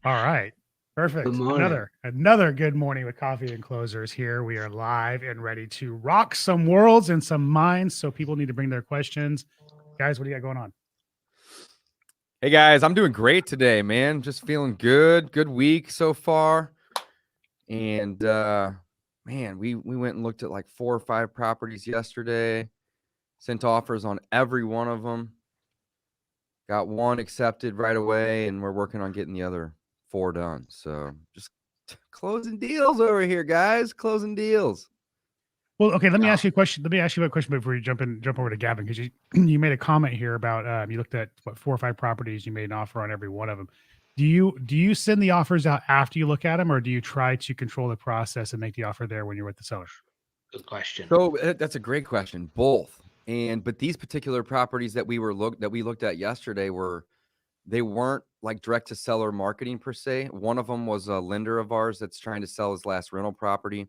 All right. Perfect. Good morning. Another good morning with coffee and closers here. We are live and ready to rock some worlds and some minds. So people need to bring their questions. Guys, what do you got going on? Hey guys, I'm doing great today, man. Just feeling good. Good week so far. And man, we went and looked at like 4 or 5 properties yesterday. Sent offers on every one of them. Got one accepted right away, and we're working on getting the other 4 done. So just closing deals over here, guys. Closing deals. Well, okay, let me ask you a question. Let me ask you a question before you jump over to Gavin, because you made a comment here about you looked at 4 or 5 properties, you made an offer on every one of them. Do you send the offers out after you look at them, or do you try to control the process and make the offer there when you're with the seller? Good question. So that's a great question. Both. But these particular properties that we looked at yesterday they weren't like direct to seller marketing per se. One of them was a lender of ours that's trying to sell his last rental property.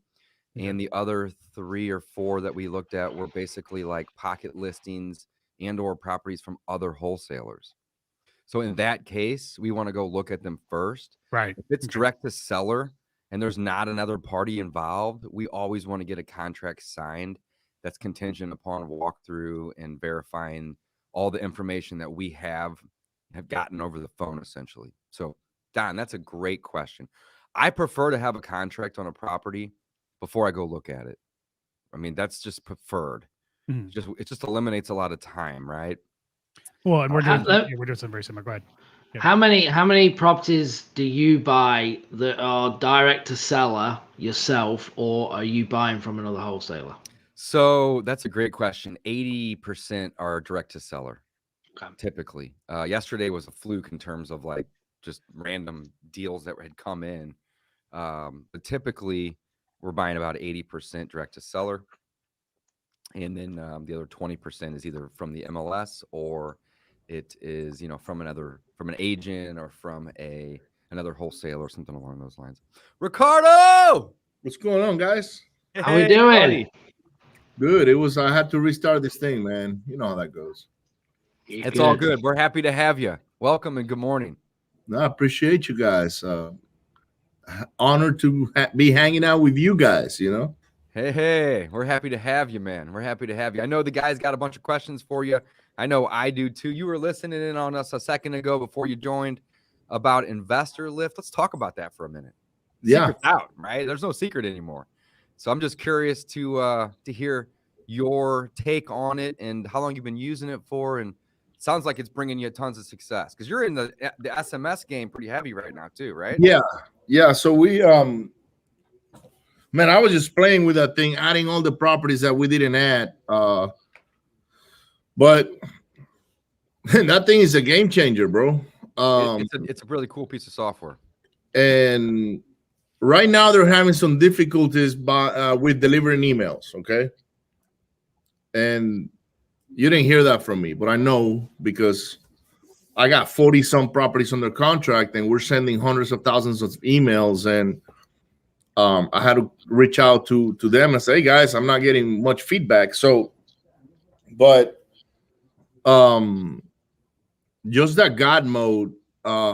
And the other 3 or 4 that we looked at were basically like pocket listings and or properties from other wholesalers. So in that case, we want to go look at them first. Right. If it's direct to seller and there's not another party involved, we always want to get a contract signed that's contingent upon walkthrough and verifying all the information that we have gotten over the phone, essentially. So, Don, that's a great question. I prefer to have a contract on a property before I go look at it. I mean, that's just preferred. Mm-hmm. It just eliminates a lot of time, right? Well, and we're doing something very similar. Go ahead. Yeah. How many properties do you buy that are direct to seller yourself, or are you buying from another wholesaler? So that's a great question. 80% are direct to seller, typically. Yesterday was a fluke in terms of like just random deals that had come in. But typically, we're buying about 80% direct to seller. And then the other 20% is either from the MLS or it is, from an agent or from another wholesaler or something along those lines. Ricardo! What's going on, guys? How we doing? Buddy. Good. I had to restart this thing, man. You know how that goes. It's all good. We're happy to have you. Welcome and good morning. No, I appreciate you guys. Honored to be hanging out with you guys, Hey, we're happy to have you, man. We're happy to have you. I know the guys got a bunch of questions for you. I know I do too. You were listening in on us a second ago before you joined about investor lift. Let's talk about that for a minute. Secret's out, right? There's no secret anymore. So I'm just curious to hear your take on it and how long you've been using it for. And it sounds like it's bringing you tons of success because you're in the SMS game pretty heavy right now too, right? Yeah. So we, man, I was just playing with that thing, adding all the properties that we didn't add. But that thing is a game changer, bro. It's a really cool piece of software. And right now they're having some difficulties with delivering emails, okay? And you didn't hear that from me, but I know because I got 40-some properties under contract and we're sending hundreds of thousands of emails. And I had to reach out to them and say, hey, guys, I'm not getting much feedback. So, but just that God mode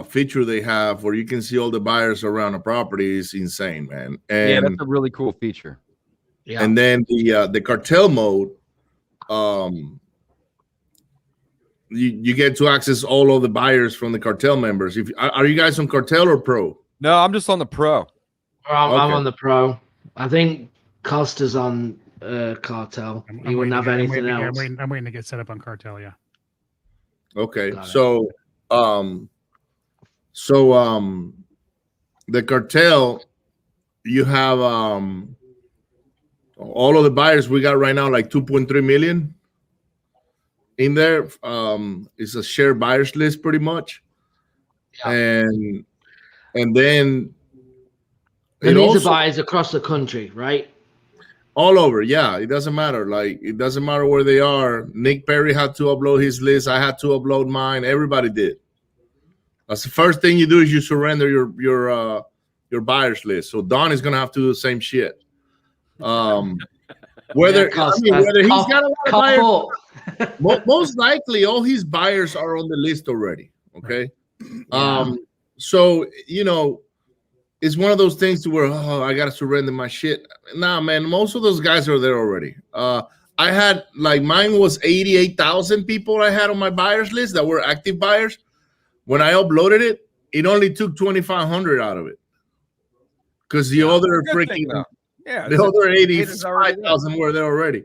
feature they have where you can see all the buyers around a property is insane, man. And yeah, that's a really cool feature. Yeah. And then the cartel mode, you get to access all of the buyers from the cartel members. Are you guys on cartel or pro? No, I'm just on the pro. I'm on the pro. I think Costa's on cartel. He wouldn't have anything else. I'm waiting to get set up on cartel. Yeah. Okay. So the cartel, you have all of the buyers we got right now, like 2.3 million in there. It's a shared buyers list pretty much. Yeah. And then these are buyers across the country, right? All over, yeah. It doesn't matter. Like, it doesn't matter where they are. Nick Perry had to upload his list. I had to upload mine. Everybody did. That's the first thing you do is you surrender your buyers list. So Don is gonna have to do the same shit. Whether he's got a lot of buyers, most likely all his buyers are on the list already. Okay. So, it's one of those things to where, I got to surrender my shit. Nah, man, most of those guys are there already. I had, like, mine was 88,000 people I had on my buyers list that were active buyers. When I uploaded it, it only took 2,500 out of it. Because the other freaking, the other 85,000 were there already.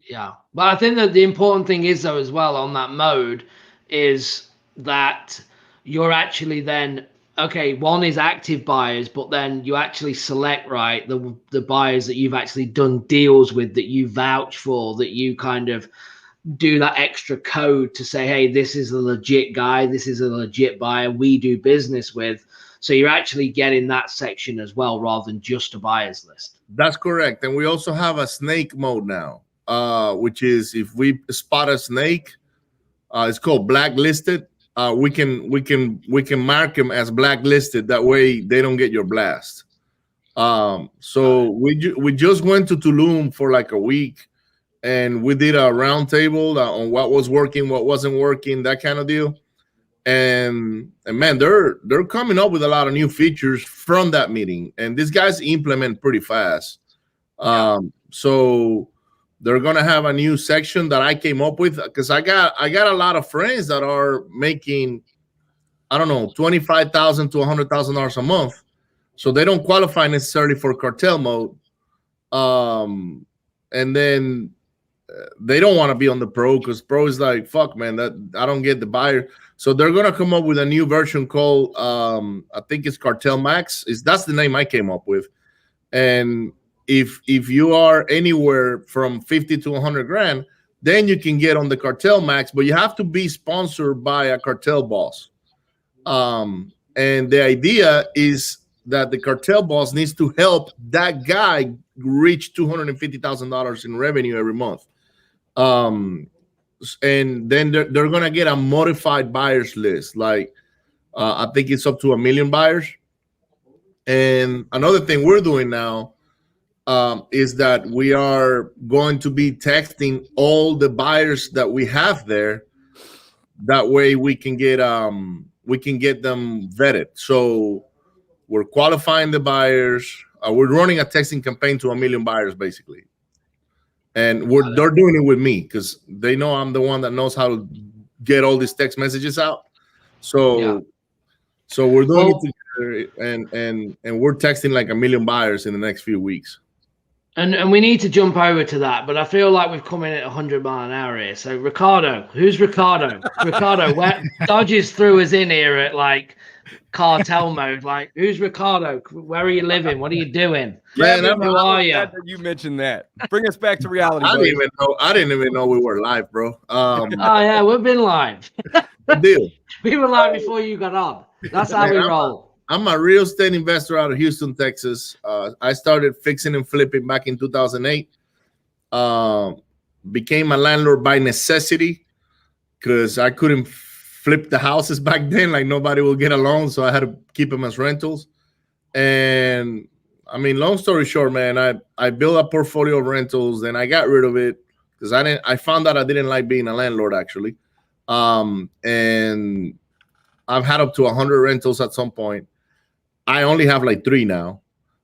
Yeah. But I think that the important thing is, though, as well on that mode is that you're actually then, okay, one is active buyers, but then you actually select, right, the buyers that you've actually done deals with, that you vouch for, that you kind of do that extra code to say, hey, this is a legit guy, this is a legit buyer we do business with. So you're actually getting that section as well, rather than just a buyer's list. That's correct. And we also have a snake mode now, which is if we spot a snake, it's called blacklisted. We can mark them as blacklisted. That way they don't get your blast. So we just went to Tulum for like a week, and we did a round table on what was working, what wasn't working, that kind of deal. And man, they're coming up with a lot of new features from that meeting, and these guys implement pretty fast. So they're gonna have a new section that I came up with, because I got a lot of friends that are making, I don't know, $25,000 to $100,000 a month, so they don't qualify necessarily for cartel mode. And then they don't want to be on the pro, because pro is like, fuck, man, that I don't get the buyer. So they're gonna come up with a new version called I think it's Cartel Max. That's the name I came up with. And if you are anywhere from 50 to 100 grand, then you can get on the Cartel Max, but you have to be sponsored by a cartel boss. And the idea is that the cartel boss needs to help that guy reach $250,000 in revenue every month. And then they're gonna get a modified buyers list. Like I think it's up to 1 million buyers. And another thing we're doing now is that we are going to be texting all the buyers that we have there. That way we can get them vetted. So we're qualifying the buyers. We're running a texting campaign to 1 million buyers, basically. And they're doing it with me, because they know I'm the one that knows how to get all these text messages out. So we're doing it together, and we're texting like 1 million buyers in the next few weeks. And we need to jump over to that, but I feel like we've come in at 100 mile an hour here. So Ricardo, who's Ricardo? Ricardo, where Dodges threw us in here at like cartel mode. Like, who's Ricardo? Where are you living? What are you doing? Man, who are you? You mentioned that. Bring us back to reality. I didn't even know we were live, bro. Oh yeah, we've been live. Deal. We were live before you got on. That's how we roll. I'm a real estate investor out of Houston, Texas. I started fixing and flipping back in 2008. Became a landlord by necessity, because I couldn't flip the houses back then. Like, nobody will get a loan, so I had to keep them as rentals. And I mean, long story short, man, I built a portfolio of rentals, and I got rid of it because I found out I didn't like being a landlord, actually. And I've had up to 100 rentals at some point. I only have like 3 now.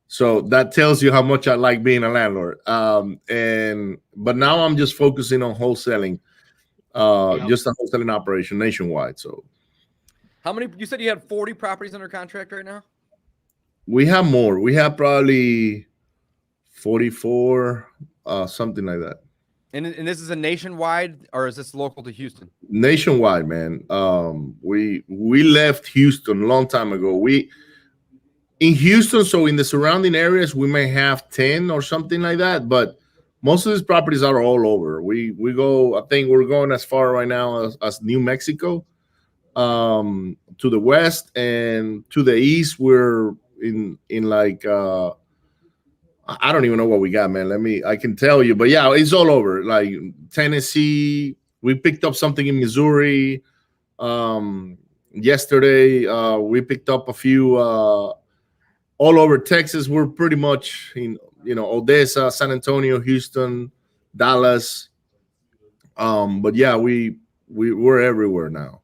So that tells you how much I like being a landlord. But now I'm just focusing on wholesaling, just a wholesaling operation nationwide. So how many, you said you had 40 properties under contract right now? We have more. We have probably 44, something like that. And this is a nationwide, or is this local to Houston? Nationwide, man. We left Houston a long time ago. In Houston, so in the surrounding areas, we may have 10 or something like that, but most of these properties are all over. We go, I think we're going as far right now as New Mexico, to the west, and to the east we're in like I don't even know what we got, man. I can tell you, but yeah, it's all over. Like Tennessee, we picked up something in Missouri. Yesterday, we picked up a few all over Texas. We're pretty much in, Odessa, San Antonio, Houston, Dallas. But yeah, we're everywhere now.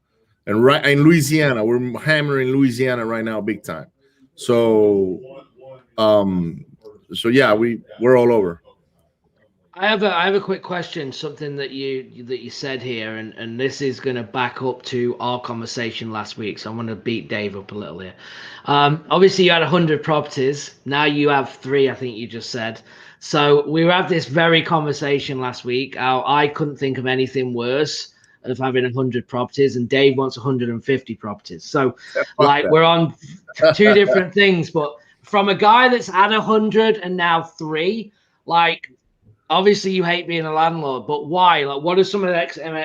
And right in Louisiana, we're hammering Louisiana right now, big time. So, yeah, we're all over. I have a quick question, something that you said here, and this is going to back up to our conversation last week. So I'm going to beat Dave up a little here. Obviously, you had 100 properties. Now you have 3, I think you just said. So we had this very conversation last week. I couldn't think of anything worse of having 100 properties, and Dave wants 150 properties. So, like, we're on 2 different things. But from a guy that's had 100 and now 3, like. Obviously, you hate being a landlord, but why? Like, what are some of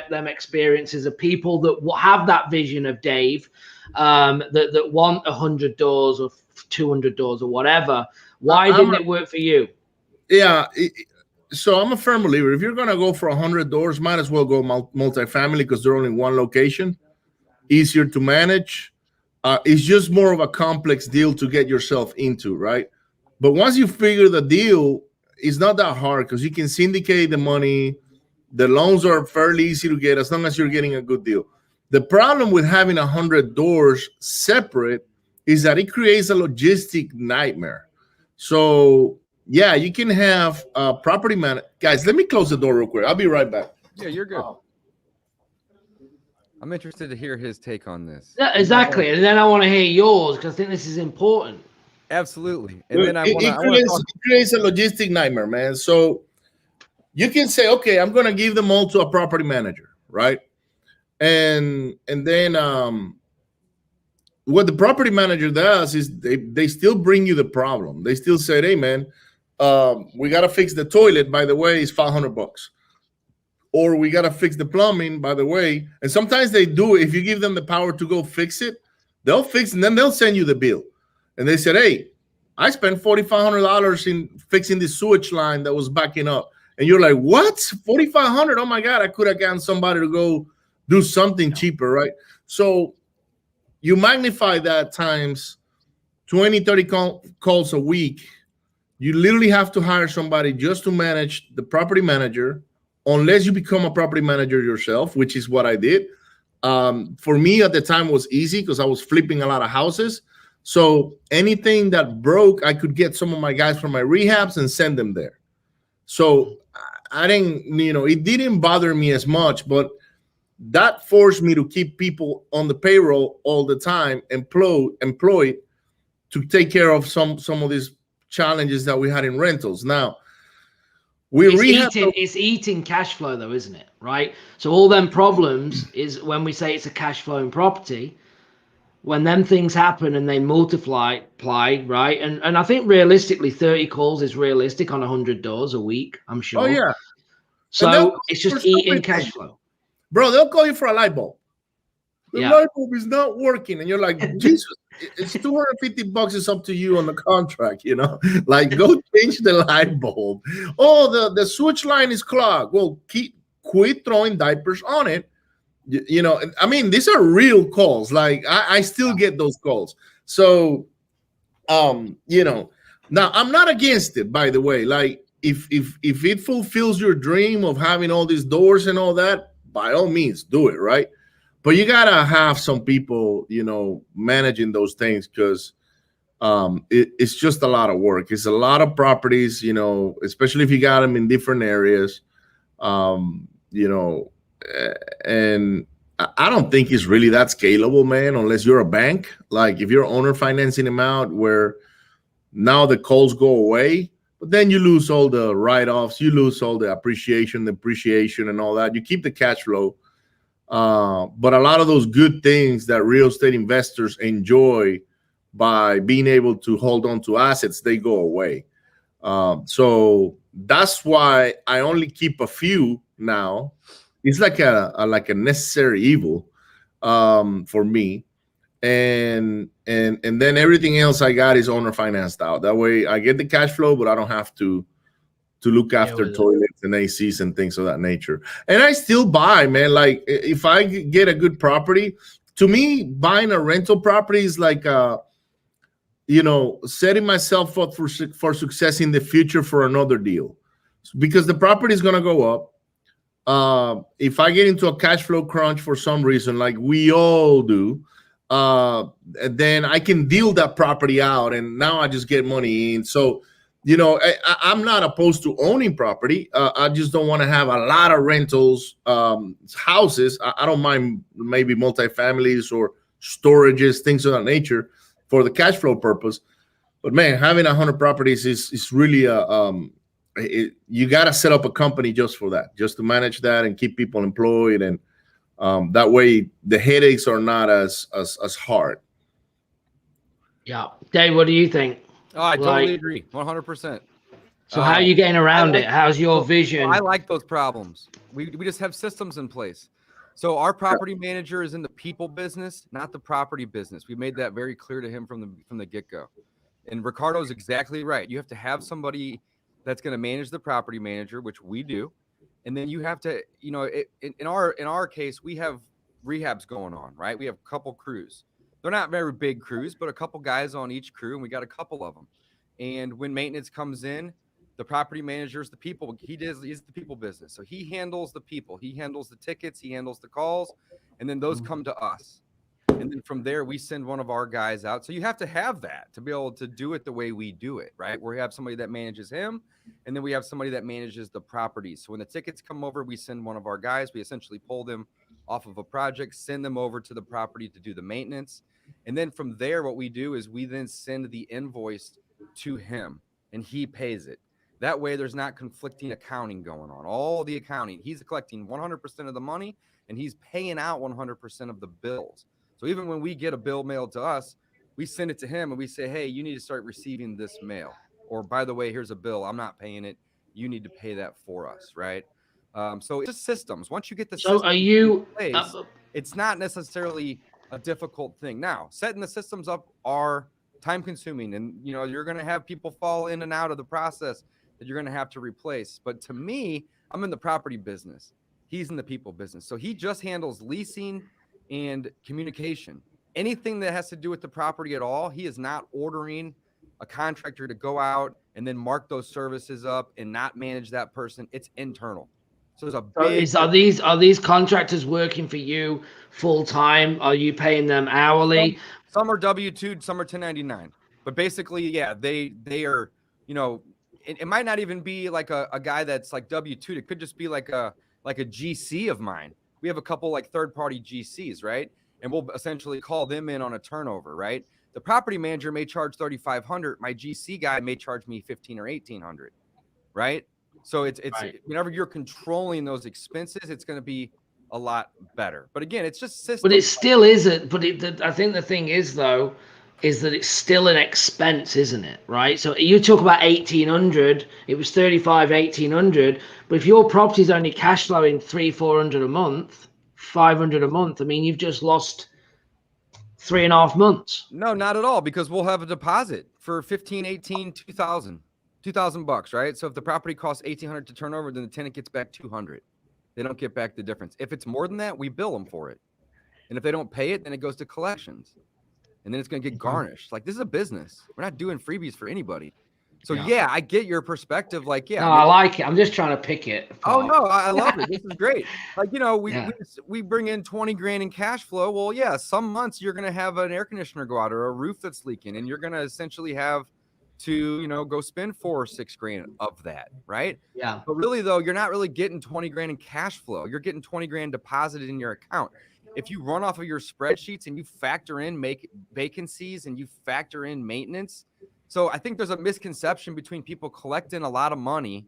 them experiences of people that have that vision of Dave, that want 100 doors or 200 doors or whatever? Why didn't it work for you? Yeah, so I'm a firm believer. If you're gonna go for 100 doors, might as well go multifamily because they're only one location, easier to manage. It's just more of a complex deal to get yourself into, right? But once you figure the deal, it's not that hard because you can syndicate the money. The loans are fairly easy to get as long as you're getting a good deal. The problem with having 100 doors separate is that it creates a logistic nightmare. So yeah, you can have a property man. Guys, let me close the door real quick. I'll be right back. Yeah, you're good. I'm interested to hear his take on this. Yeah, exactly. And then I want to hear yours because I think this is important. Absolutely. And then it creates a logistic nightmare, man. So you can say, okay, I'm going to give them all to a property manager, right? And then what the property manager does is they still bring you the problem. They still say, hey, man, we got to fix the toilet. By the way, it's $500. Or we got to fix the plumbing, by the way. And sometimes they do it. If you give them the power to go fix it, they'll fix it, and then they'll send you the bill. And they said, hey, I spent $4,500 in fixing this sewage line that was backing up. And you're like, what? $4,500? Oh, my God, I could have gotten somebody to go do something cheaper, right? So you magnify that times 20, 30 calls a week. You literally have to hire somebody just to manage the property manager, unless you become a property manager yourself, which is what I did. For me at the time was easy because I was flipping a lot of houses. So anything that broke, I could get some of my guys from my rehabs and send them there. So I didn't, it didn't bother me as much, but that forced me to keep people on the payroll all the time, employed to take care of some of these challenges that we had in rentals. Now, it's eating cash flow though, isn't it? Right. So all them problems is when we say it's a cash flowing property, when them things happen and they multiply, right? And I think realistically 30 calls is realistic on 100 doors a week, I'm sure. Oh yeah. So it's just eating cash flow. Bro, they'll call you for a light bulb. The light bulb is not working. And you're like, Jesus, it's $250. It's up to you on the contract, like go change the light bulb. Oh, the switch line is clogged. Well, quit throwing diapers on it. I mean, these are real calls. Like I still get those calls. So, now I'm not against it, by the way. Like if it fulfills your dream of having all these doors and all that, by all means do it, right? But you gotta have some people, managing those things because it's just a lot of work. It's a lot of properties, especially if you got them in different areas, and I don't think it's really that scalable, man, unless you're a bank. Like if you're owner financing them out where now the calls go away, but then you lose all the write-offs, you lose all the appreciation, depreciation and all that. You keep the cash flow. But a lot of those good things that real estate investors enjoy by being able to hold on to assets, they go away. So that's why I only keep a few now. It's like a necessary evil for me. And then everything else I got is owner financed out. That way I get the cash flow, but I don't have to look after toilets and ACs and things of that nature. And I still buy, man. Like if I get a good property, to me, buying a rental property is like, setting myself up for success in the future for another deal, because the property is going to go up. If I get into a cash flow crunch for some reason, like we all do, then I can deal that property out, and now I just get money in. So, I'm not opposed to owning property. I just don't want to have a lot of rentals, houses. I don't mind maybe multifamilies or storages, things of that nature for the cash flow purpose. But man, having 100 properties is really you got to set up a company just for that, just to manage that and keep people employed, and that way the headaches are not as hard. Yeah, Dave, what do you think? Oh, I totally agree, 100%. So how are you getting around it? How's your vision? I like those problems. We just have systems in place. So our property manager is in the people business, not the property business. We made that very clear to him from the get-go. And Ricardo's exactly right. You have to have somebody that's going to manage the property manager, which we do. And then you have to, in our case, we have rehabs going on, right? We have a couple crews. They're not very big crews, but a couple guys on each crew, and we got a couple of them. And when maintenance comes in, the property manager is the people. He's the people business. So he handles the people. He handles the tickets. He handles the calls. And then those come to us. And then from there, we send one of our guys out. So you have to have that to be able to do it the way we do it, right? Where we have somebody that manages him, and then we have somebody that manages the properties. So when the tickets come over, we send one of our guys. We essentially pull them off of a project, send them over to the property to do the maintenance. And then from there, what we do is we then send the invoice to him, and he pays it. That way, there's not conflicting accounting going on. All the accounting, he's collecting 100% of the money, and he's paying out 100% of the bills. So even when we get a bill mailed to us, we send it to him, and we say, hey, you need to start receiving this mail. Or, by the way, here's a bill. I'm not paying it. You need to pay that for us, right? So it's just systems. Once you get the system in place, it's not necessarily a difficult thing. Now, setting the systems up are time-consuming, and you're going to have people fall in and out of the process that you're going to have to replace. But to me, I'm in the property business. He's in the people business. So he just handles leasing and communication. Anything that has to do with the property at all, he is not ordering a contractor to go out and then mark those services up and not manage that person. It's internal. So there's a big... Are these contractors working for you full time? Are you paying them hourly? Some are W-2, some are 1099. But basically, yeah, they are, it might not even be like a guy that's like W-2. It could just be like a GC of mine. We have a couple like third-party GCs, right? And we'll essentially call them in on a turnover, right? The property manager may charge $3,500. My GC guy may charge me $1,500 or $1,800, right? So it's right. Whenever you're controlling those expenses, it's going to be a lot better. But again, it's just systems. But it still isn't. But I think the thing is, though, is that it's still an expense, isn't it? Right. So you talk about 1,800. It was 35, 1,800. But if your property's only cash flowing 300-400 a month, 500 a month, I mean, you've just lost 3.5 months. No, not at all, because we'll have a deposit for 15, 18, 2,000 $2,000, right? So if the property costs $1,800 to turn over, then the tenant gets back $200. They don't get back the difference. If it's more than that, we bill them for it. And if they don't pay it, then it goes to collections. And then it's going to get garnished. Like, this is a business. We're not doing freebies for anybody. So, yeah, I get your perspective. Like, yeah. No, I like it. I'm just trying to pick it apart. Oh, no, I love it. This is great. Like, we bring in 20 grand in cash flow. Well, yeah, some months you're going to have an air conditioner go out or a roof that's leaking. And you're going to essentially have to, go spend 4 or 6 grand of that, right? Yeah. But really, though, you're not really getting 20 grand in cash flow. You're getting 20 grand deposited in your account. If you run off of your spreadsheets and you factor in vacancies and you factor in maintenance. So I think there's a misconception between people collecting a lot of money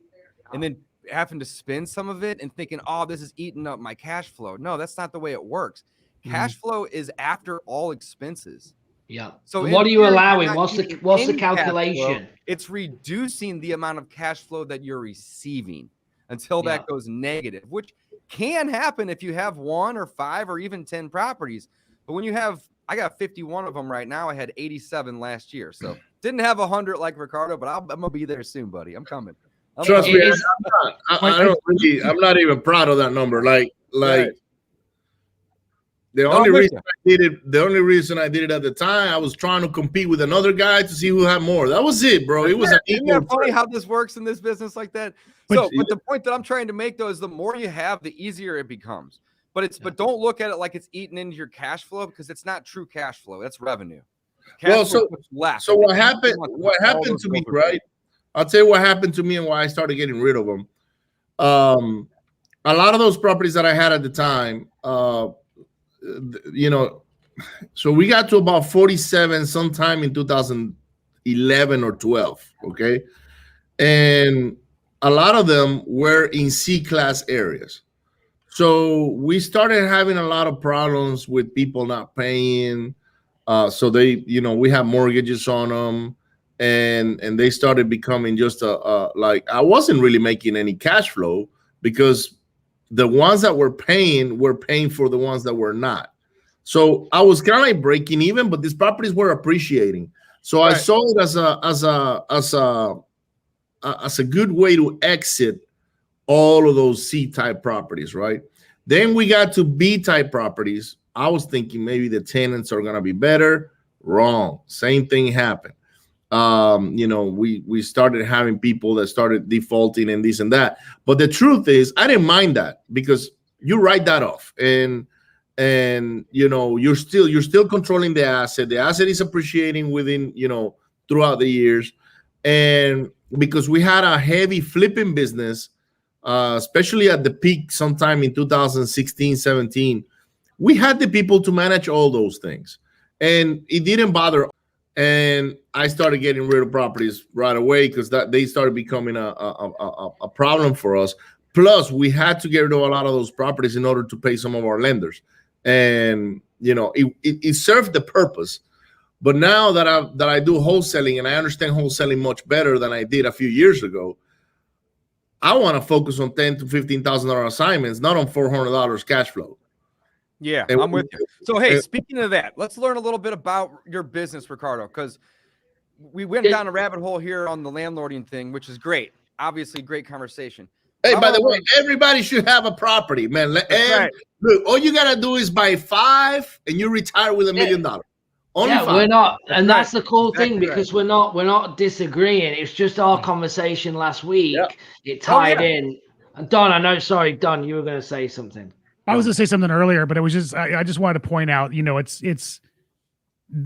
and then having to spend some of it and thinking, oh, this is eating up my cash flow. No, that's not the way it works. Cash flow is after all expenses. Yeah. So what are you allowing? What's the calculation? It's reducing the amount of cash flow that you're receiving until that goes negative, which can happen if you have 1 or 5 or even 10 properties. But when you have, I got 51 of them right now. I had 87 last year. So didn't have 100 like Ricardo, but I'm going to be there soon, buddy. I'm coming. Trust me, I'm not even proud of that number. Like, The only reason I did it at the time, I was trying to compete with another guy to see who had more. That was it, bro. It was an Isn't that funny how this works in this business like that? But the point that I'm trying to make though is the more you have, the easier it becomes. But don't look at it like it's eating into your cash flow, because it's not true cash flow. That's revenue. So what happened to me, right? I'll tell you what happened to me and why I started getting rid of them. A lot of those properties that I had at the time, so we got to about 47 sometime in 2011 or 12, okay? And a lot of them were in C-class areas. So we started having a lot of problems with people not paying. So they, we have mortgages on them, and they started becoming just like, I wasn't really making any cash flow, because the ones that were paying for the ones that were not. So I was kind of like breaking even, but these properties were appreciating. So I saw it as a good way to exit all of those C-type properties, right? Then we got to B-type properties. I was thinking maybe the tenants are gonna be better. Wrong. Same thing happened. We started having people that started defaulting and this and that. But the truth is, I didn't mind that, because you write that off, and you're still controlling the asset. The asset is appreciating within, throughout the years. And because we had a heavy flipping business, especially at the peak sometime in 2016, 17, we had the people to manage all those things, and it didn't bother. And I started getting rid of properties right away, because they started becoming a problem for us. Plus, we had to get rid of a lot of those properties in order to pay some of our lenders. And it served the purpose. But now that I do wholesaling, and I understand wholesaling much better than I did a few years ago, I want to focus on $10,000 to $15,000 assignments, not on $400 cash flow. Yeah, I'm with you. So, hey, speaking of that, let's learn a little bit about your business, Ricardo, because we went down a rabbit hole here on the landlording thing, which is great. Obviously, great conversation. Hey, by the way, everybody should have a property, man. Look, all you got to do is buy 5 and you retire with $1 million. Only 5. We're not, and that's the cool thing, because we're not disagreeing. It's just our conversation last week. Yeah. It tied in. And Don, sorry, Don, you were going to say something. I was going to say something earlier, but it was just, I just wanted to point out, it's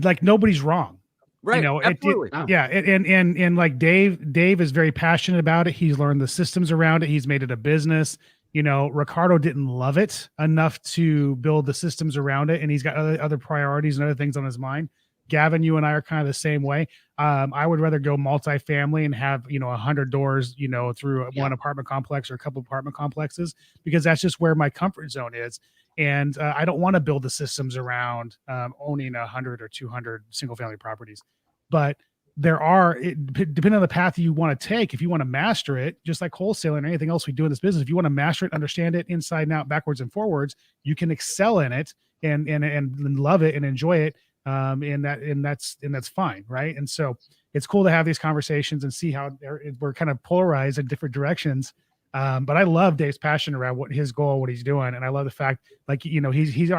like nobody's wrong. Right. Absolutely. And like Dave is very passionate about it. He's learned the systems around it. He's made it a business. Ricardo didn't love it enough to build the systems around it, and he's got other priorities and other things on his mind. Gavin, you and I are kind of the same way. I would rather go multifamily and have 100 doors through one apartment complex or a couple apartment complexes, because that's just where my comfort zone is. And I don't want to build the systems around owning 100 or 200 single family properties. But depending on the path you want to take, if you want to master it, just like wholesaling or anything else we do in this business, if you want to master it, understand it inside and out, backwards and forwards, you can excel in it and love it and enjoy it. And that's fine, right? And so it's cool to have these conversations and see how we're kind of polarized in different directions. But I love Dave's passion around what his goal, what he's doing, and I love the fact, like, he's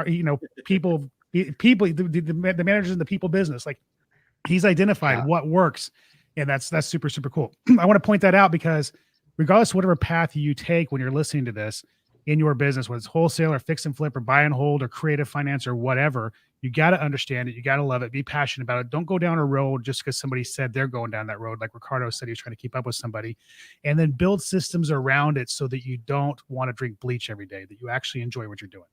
people, the managers in the people business, like, he's identified what works, and that's super, super cool. I want to point that out, because regardless of whatever path you take when you're listening to this in your business, whether it's wholesale or fix and flip or buy and hold or creative finance or whatever, you got to understand it. You got to love it. Be passionate about it. Don't go down a road just because somebody said they're going down that road. Like Ricardo said, he's trying to keep up with somebody, and then build systems around it so that you don't want to drink bleach every day, that you actually enjoy what you're doing.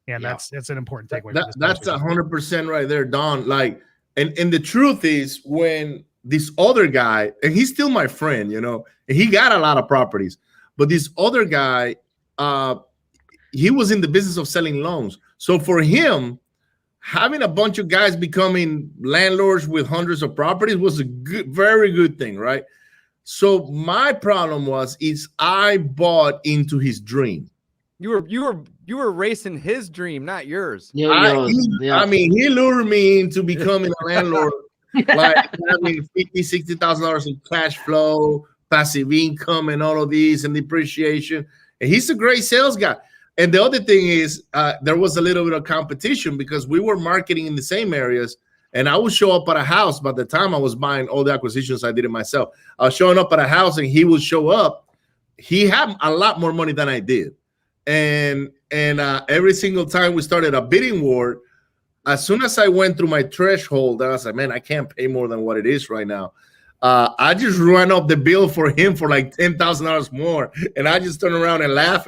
And that's an important takeaway. That's 100% right there, Don. Like, and the truth is, when this other guy, and he's still my friend, and he got a lot of properties, but this other guy, he was in the business of selling loans. So for him, having a bunch of guys becoming landlords with hundreds of properties was a very good thing, right? So my problem is I bought into his dream. You were racing his dream, not yours. I mean, he lured me into becoming a landlord, like having $50,000, $60,000 in cash flow, passive income, and all of these, and depreciation. And he's a great sales guy. And the other thing is, there was a little bit of competition because we were marketing in the same areas, and I would show up at a house. By the time I was buying all the acquisitions, I did it myself. I was showing up at a house, and he would show up. He had a lot more money than I did, and every single time we started a bidding war, as soon as I went through my threshold, I was like, man, I can't pay more than what it is right now. I just ran up the bill for him for like $10,000 more, and I just turned around and laughed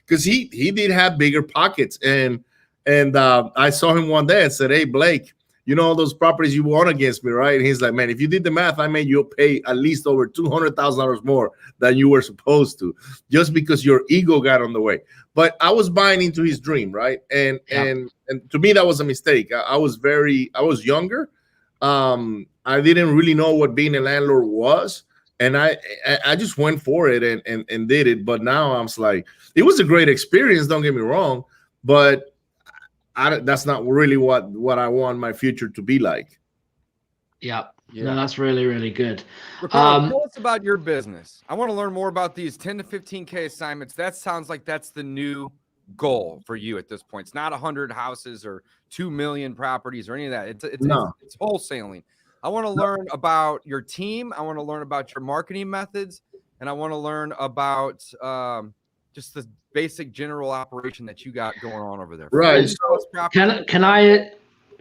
because he did have bigger pockets. And I saw him one day and said, hey, Blake, you know all those properties you won against me, right? And he's like, man, if you did the math, I made you pay at least over $200,000 more than you were supposed to, just because your ego got on the way. But I was buying into his dream, right? And to me, that was a mistake. I was younger. I didn't really know what being a landlord was, and I just went for it and did it. But now I'm like, it was a great experience. Don't get me wrong, but that's not really what I want my future to be like. Yeah. No, that's really, really good. Ricardo, tell us about your business. I want to learn more about these 10 to 15K assignments. That sounds like that's the new goal for you at this point. It's not 100 houses or 2 million properties or any of that. It's wholesaling. I want to learn about your team. I want to learn about your marketing methods, and I want to learn about just the basic general operation that you got going on over there. Right. Can I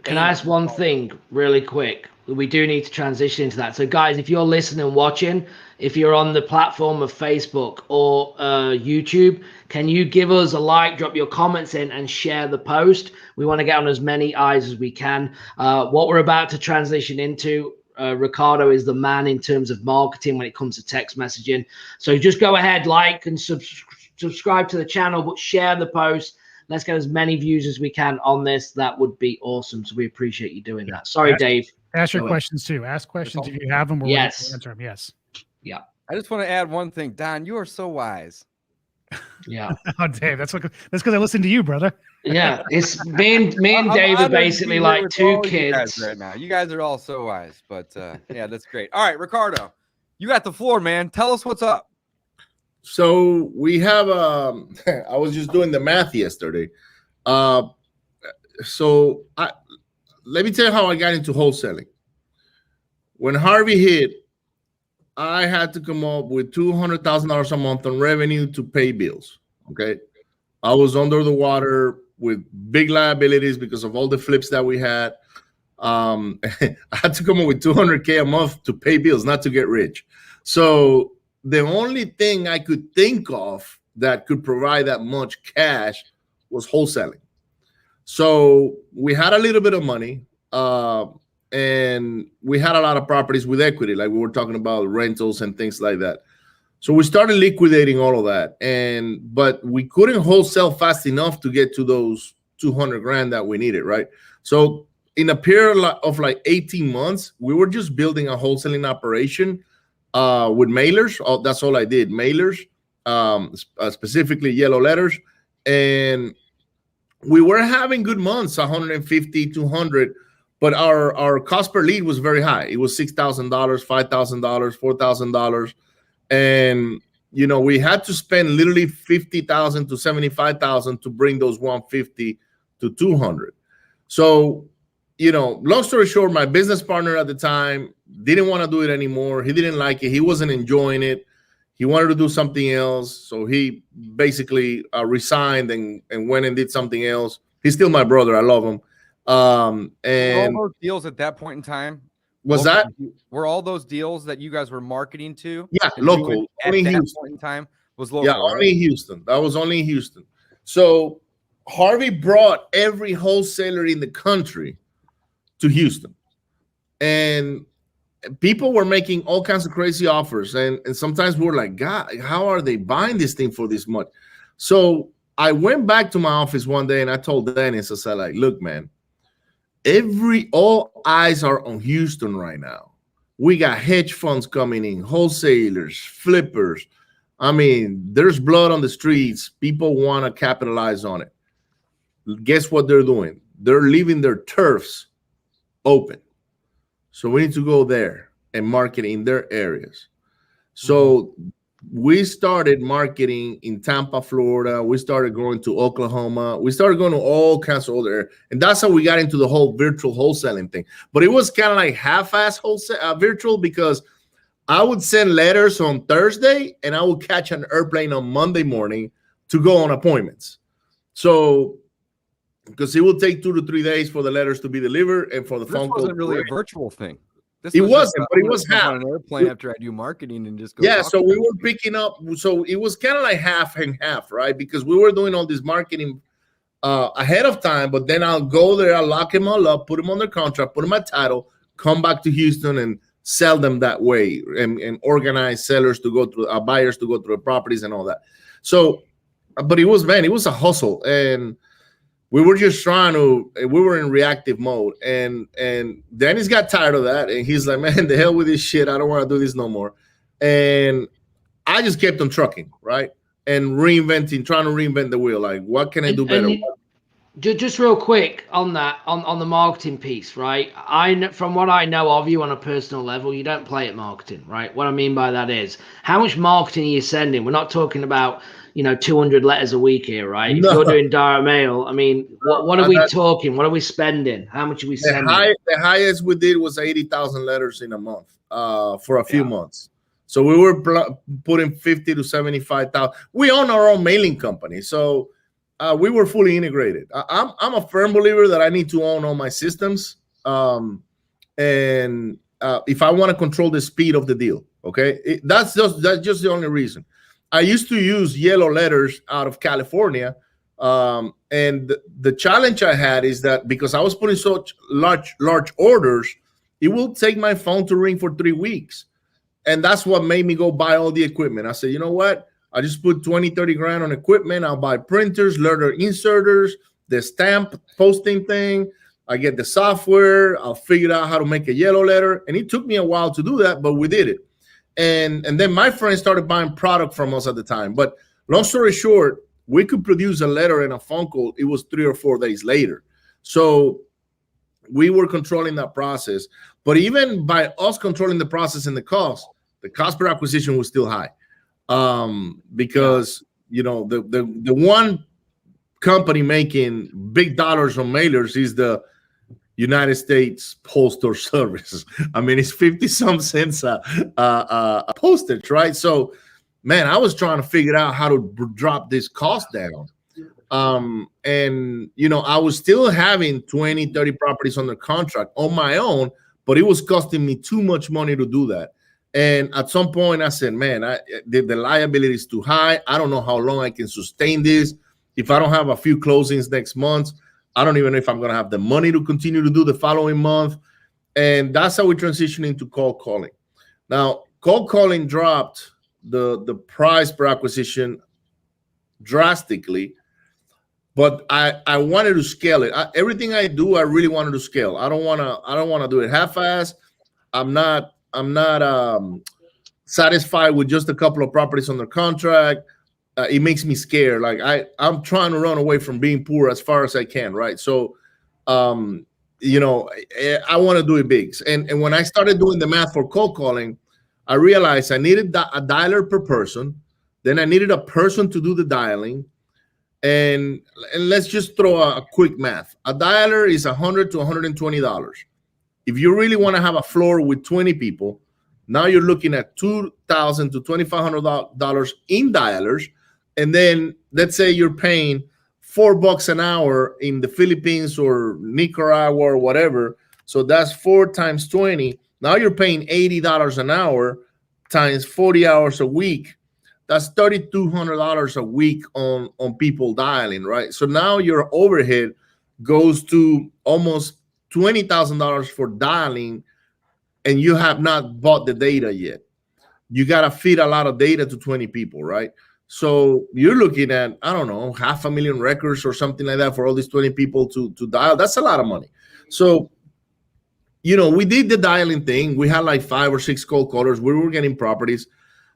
ask one thing really quick? We do need to transition into that. So guys, if you're listening and watching, if you're on the platform of Facebook or YouTube, can you give us a like, drop your comments in, and share the post? We want to get on as many eyes as we can. What we're about to transition into, Ricardo is the man in terms of marketing when it comes to text messaging. So just go ahead, like and subscribe to the channel, but share the post. Let's get as many views as we can on this. That would be awesome. So we appreciate you doing that. Sorry, Dave. Ask your questions too. Ask questions if you have them. We're willing to answer them. Yes. Yeah. I just want to add one thing. Don, you are so wise. Yeah. Oh, Dave, that's because I listen to you, brother. Yeah. It's me and Dave are basically like two kids right now. You guys are all so wise, but yeah, that's great. All right, Ricardo, you got the floor, man. Tell us what's up. So we have I was just doing the math yesterday. Let me tell you how I got into wholesaling. When Harvey hit, I had to come up with $200,000 a month on revenue to pay bills. Okay. I was under the water with big liabilities because of all the flips that we had. I had to come up with $200K a month to pay bills, not to get rich. So the only thing I could think of that could provide that much cash was wholesaling. So we had a little bit of money, and we had a lot of properties with equity, like we were talking about rentals and things like that. So we started liquidating all of that, but we couldn't wholesale fast enough to get to those 200 grand that we needed, right? So in a period of like 18 months, we were just building a wholesaling operation with mailers. That's all I did, mailers, specifically yellow letters. And we were having good months, 150, 200, but our cost per lead was very high. It was $6,000, $5,000, $4,000. And, you know, we had to spend literally $50,000 to $75,000 to bring those 150 to 200. So, you know, long story short, my business partner at the time didn't want to do it anymore. He didn't like it. He wasn't enjoying it. He wanted to do something else. So he basically resigned and went and did something else. He's still my brother. I love him. And all those deals at that point in time, were all those deals that you guys were marketing to? Yeah, local. Only that point in time was local. Yeah, only Houston. That was only Houston. So Harvey brought every wholesaler in the country to Houston, and people were making all kinds of crazy offers. And sometimes we were like, God, how are they buying this thing for this much? So I went back to my office one day and I told Dennis, I said, like, look, man, all eyes are on Houston right now. We got hedge funds coming in, wholesalers, flippers. I mean, there's blood on the streets. People want to capitalize on it. Guess what they're doing? They're leaving their turfs open. So we need to go there and market in their areas. So we started marketing in Tampa, Florida. We started going to Oklahoma. We started going to all kinds of other, and that's how we got into the whole virtual wholesaling thing. But it was kind of like half-ass wholesale virtual, because I would send letters on Thursday and I would catch an airplane on Monday morning to go on appointments. So, because it will take 2 to 3 days for the letters to be delivered and for the phone call. This wasn't really a virtual thing. It wasn't, but it was half. On an airplane after I do marketing and just go. Yeah, so we were picking up. So it was kind of like half and half, right? Because we were doing all this marketing ahead of time, but then I'll go there, I'll lock them all up, put them on their contract, put them at title, come back to Houston and sell them that way, and organize sellers to go through, buyers to go through the properties and all that. So, but it was a hustle, and we were just trying to, we were in reactive mode, and Dennis got tired of that, and he's like, man, the hell with this shit, I don't want to do this no more. And I just kept on trucking, right? And trying to reinvent the wheel. Like, what can I do better? Just real quick on that, on the marketing piece, right? From what I know of you on a personal level, you don't play at marketing, right? What I mean by that is, how much marketing are you sending? We're not talking about, 200 letters a week here, right? If you're doing direct mail, I mean, what are we talking? What are we spending? How much are we sending? The highest we did was 80,000 letters in a month for a few months. So we were putting 50 to 75,000. We own our own mailing company, so we were fully integrated. I'm a firm believer that I need to own all my systems, and if I want to control the speed of the deal, okay, that's just the only reason. I used to use yellow letters out of California, and the challenge I had is that because I was putting such large orders, it will take my phone to ring for 3 weeks. And that's what made me go buy all the equipment. I said, you know what? I just put 20, 30 grand on equipment. I'll buy printers, letter inserters, the stamp posting thing. I get the software. I'll figure out how to make a yellow letter. And it took me a while to do that, but we did it. And then my friends started buying product from us at the time. But long story short, we could produce a letter and a phone call. It was 3 or 4 days later. So we were controlling that process. But even by us controlling the process and the cost per acquisition was still high. Because the one company making big dollars on mailers is the United States Postal Service. I mean, it's 50 some cents a postage, right? So, man, I was trying to figure out how to drop this cost down. And I was still having 20, 30 properties under contract on my own, but it was costing me too much money to do that. And at some point I said, man, the liability is too high. I don't know how long I can sustain this. If I don't have a few closings next month, I don't even know if I'm going to have the money to continue to do the following month. And that's how we transitioned into cold calling. Now, cold calling dropped the price per acquisition drastically, but I wanted to scale it. Everything I do, I really wanted to scale. I don't want to do it half-assed. I'm not satisfied with just a couple of properties under contract. It makes me scared. Like I'm trying to run away from being poor as far as I can, right? So, I want to do it big. And when I started doing the math for cold calling, I realized I needed a dialer per person. Then I needed a person to do the dialing. And let's just throw a quick math. A dialer is $100 to $120. If you really want to have a floor with 20 people, now you're looking at $2,000 to $2,500 in dialers. And then let's say you're paying $4 an hour in the Philippines or Nicaragua or whatever. So that's 4 times 20. Now you're paying $80 an hour times 40 hours a week. That's $3,200 a week on people dialing, right? So now your overhead goes to almost $20,000 for dialing, and you have not bought the data yet. You got to feed a lot of data to 20 people, right? So you're looking at, I don't know, 500,000 records or something like that for all these 20 people to dial. That's a lot of money. So, we did the dialing thing. We had like 5 or 6 cold callers. We were getting properties,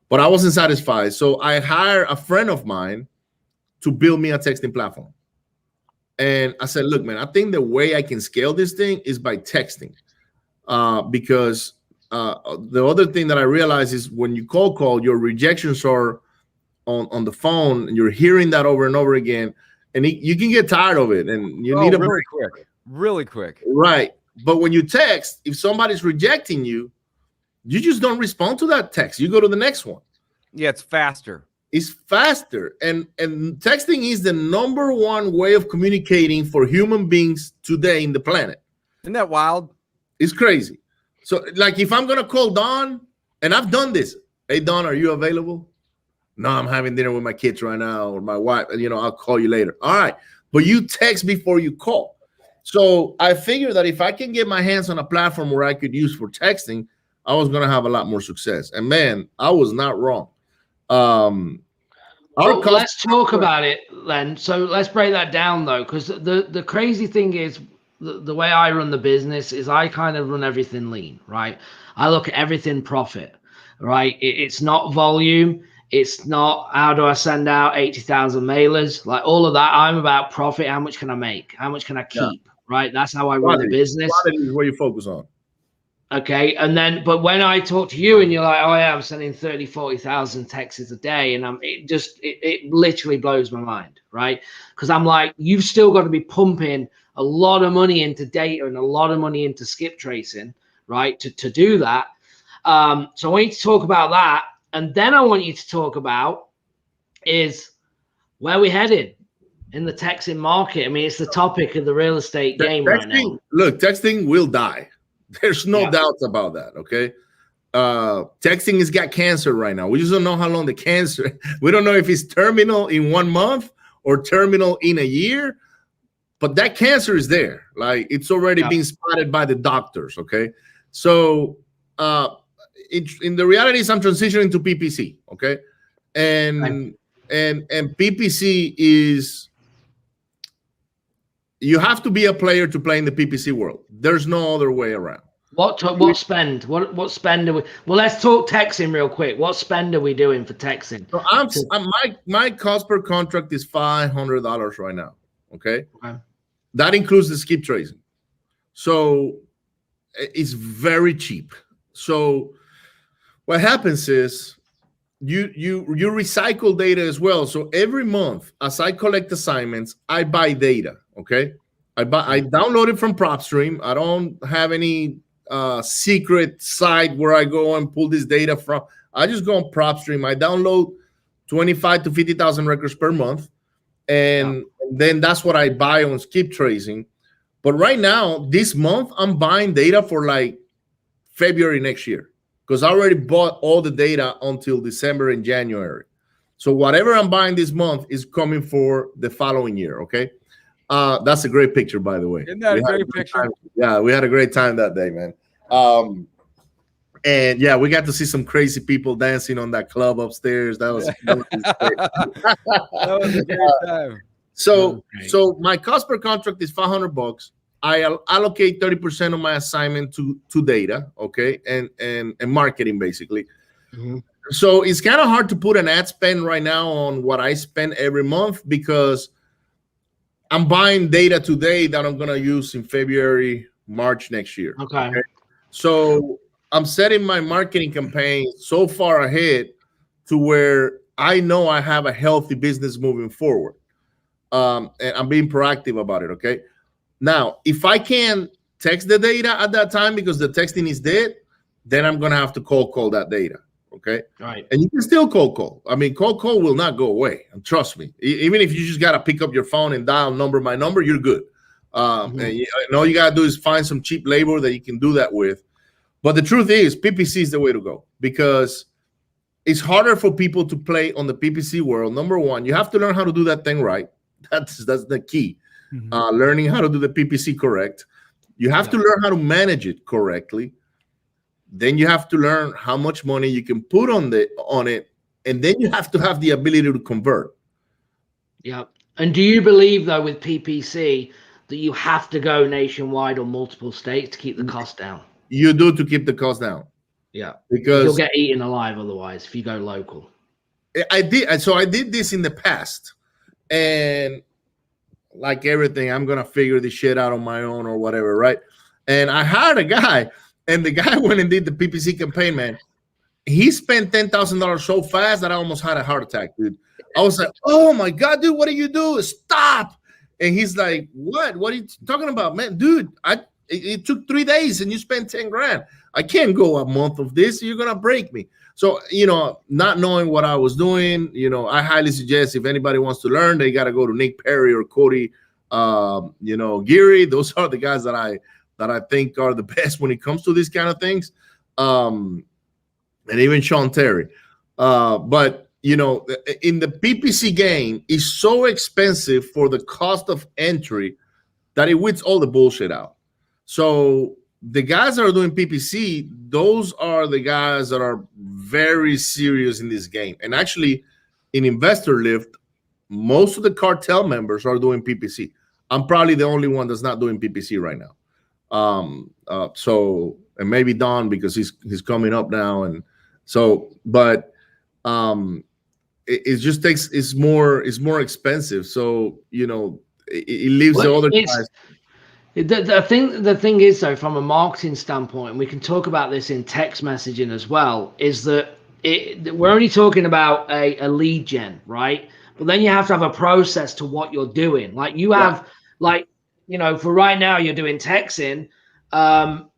but I wasn't satisfied. So I hired a friend of mine to build me a texting platform. And I said, look, man, I think the way I can scale this thing is by texting, because the other thing that I realized is when you call, your rejections are on the phone, and you're hearing that over and over again, and you can get tired of it, and you need a break. Really quick. Right. But when you text, if somebody's rejecting you, you just don't respond to that text. You go to the next one. Yeah, it's faster. It's faster. And texting is the number one way of communicating for human beings today in the planet. Isn't that wild? It's crazy. So, like, if I'm going to call Dawn, and I've done this. Hey, Dawn, are you available? No, I'm having dinner with my kids right now, or my wife. I'll call you later. All right. But you text before you call. So I figured that if I can get my hands on a platform where I could use for texting, I was going to have a lot more success. And man, I was not wrong. Let's talk about it, Len. So let's break that down, though, because the crazy thing is the way I run the business is I kind of run everything lean, right? I look at everything profit, right? It's not volume. It's not how do I send out 80,000 mailers, like all of that. I'm about profit. How much can I make? How much can I keep? Right? That's how I run the business. Quality is where you focus on. Okay. And then, but when I talk to you and you're like, oh yeah, I'm sending 30, 40,000 texts a day. And it literally blows my mind. Right. Because I'm like, you've still got to be pumping a lot of money into data and a lot of money into skip tracing, right? To do that. So I want you to talk about that. And then I want you to talk about is where we're headed in the texting market. I mean, it's the topic of the real estate game right now. Look, texting will die. There's no doubts about that, okay? Texting has got cancer right now. We just don't know how long the cancer, we don't know if it's terminal in 1 month or terminal in a year, but that cancer is there. Like, it's already being spotted by the doctors, okay? So, in the reality is I'm transitioning to PPC, okay? And PPC is, you have to be a player to play in the PPC world. There's no other way around. What spend? What spend are we? Well, let's talk texting real quick. What spend are we doing for texting? So my cost per contract is $500 right now, okay? That includes the skip tracing. So it's very cheap. So what happens is you recycle data as well. So every month, as I collect assignments, I buy data. Okay, I download it from PropStream. I don't have any secret site where I go and pull this data from. I just go on PropStream. I download 25 to 50,000 records per month, and then that's what I buy on skip tracing. But right now, this month, I'm buying data for like February next year, because I already bought all the data until December and January. So whatever I'm buying this month is coming for the following year, okay? That's a great picture, by the way. Isn't that a great picture? Yeah, we had a great time that day, man. And yeah, we got to see some crazy people dancing on that club upstairs. That was a great time. So my cost per contract is $500. I allocate 30% of my assignment to data, okay, and marketing, basically. So it's kind of hard to put an ad spend right now on what I spend every month, because I'm buying data today that I'm going to use in February, March next year. Okay. So I'm setting my marketing campaign so far ahead to where I know I have a healthy business moving forward. And I'm being proactive about it, okay? Now, if I can text the data at that time because the texting is dead, then I'm going to have to call that data, okay? Right. And you can still call. I mean, call will not go away. And trust me, even if you just got to pick up your phone and dial number by number, you're good. And all you got to do is find some cheap labor that you can do that with. But the truth is, PPC is the way to go, because it's harder for people to play on the PPC world. Number one, you have to learn how to do that thing right. That's the key. Learning how to do the PPC correct. You have to learn how to manage it correctly. Then you have to learn how much money you can put on it, and then you have to have the ability to convert. Yeah. And do you believe, though, with PPC that you have to go nationwide or multiple states to keep the cost down? You do, to keep the cost down. Yeah. Because you'll get eaten alive otherwise if you go local. I did this in the past, and like everything, I'm gonna figure this shit out on my own or whatever, right? And I hired a guy, And the guy went and did the PPC campaign, man. He spent $10,000 so fast that I almost had a heart attack, dude. I was like, oh my God, dude, what do you do? Stop. And he's like, what? What are you talking about, man? Dude, it took 3 days and you spent 10 grand. I can't go a month of this. You're going to break me. So, not knowing what I was doing, I highly suggest if anybody wants to learn, they got to go to Nick Perry or Cody, Geary. Those are the guys that I think are the best when it comes to these kind of things. And even Sean Terry. But, in the PPC game, it's so expensive for the cost of entry that it weeds all the bullshit out. So the guys that are doing PPC, those are the guys that are very serious in this game. And actually, in Investor Lift, most of the cartel members are doing PPC. I'm probably the only one that's not doing PPC right now. So, and maybe Don, because he's coming up now. And so, but it just takes, it's more expensive. So, it leaves the other guys. The thing is, though, from a marketing standpoint, and we can talk about this in text messaging as well, is that we're only talking about a lead gen, right? But then you have to have a process to what you're doing. Like you have, for right now, you're doing texting.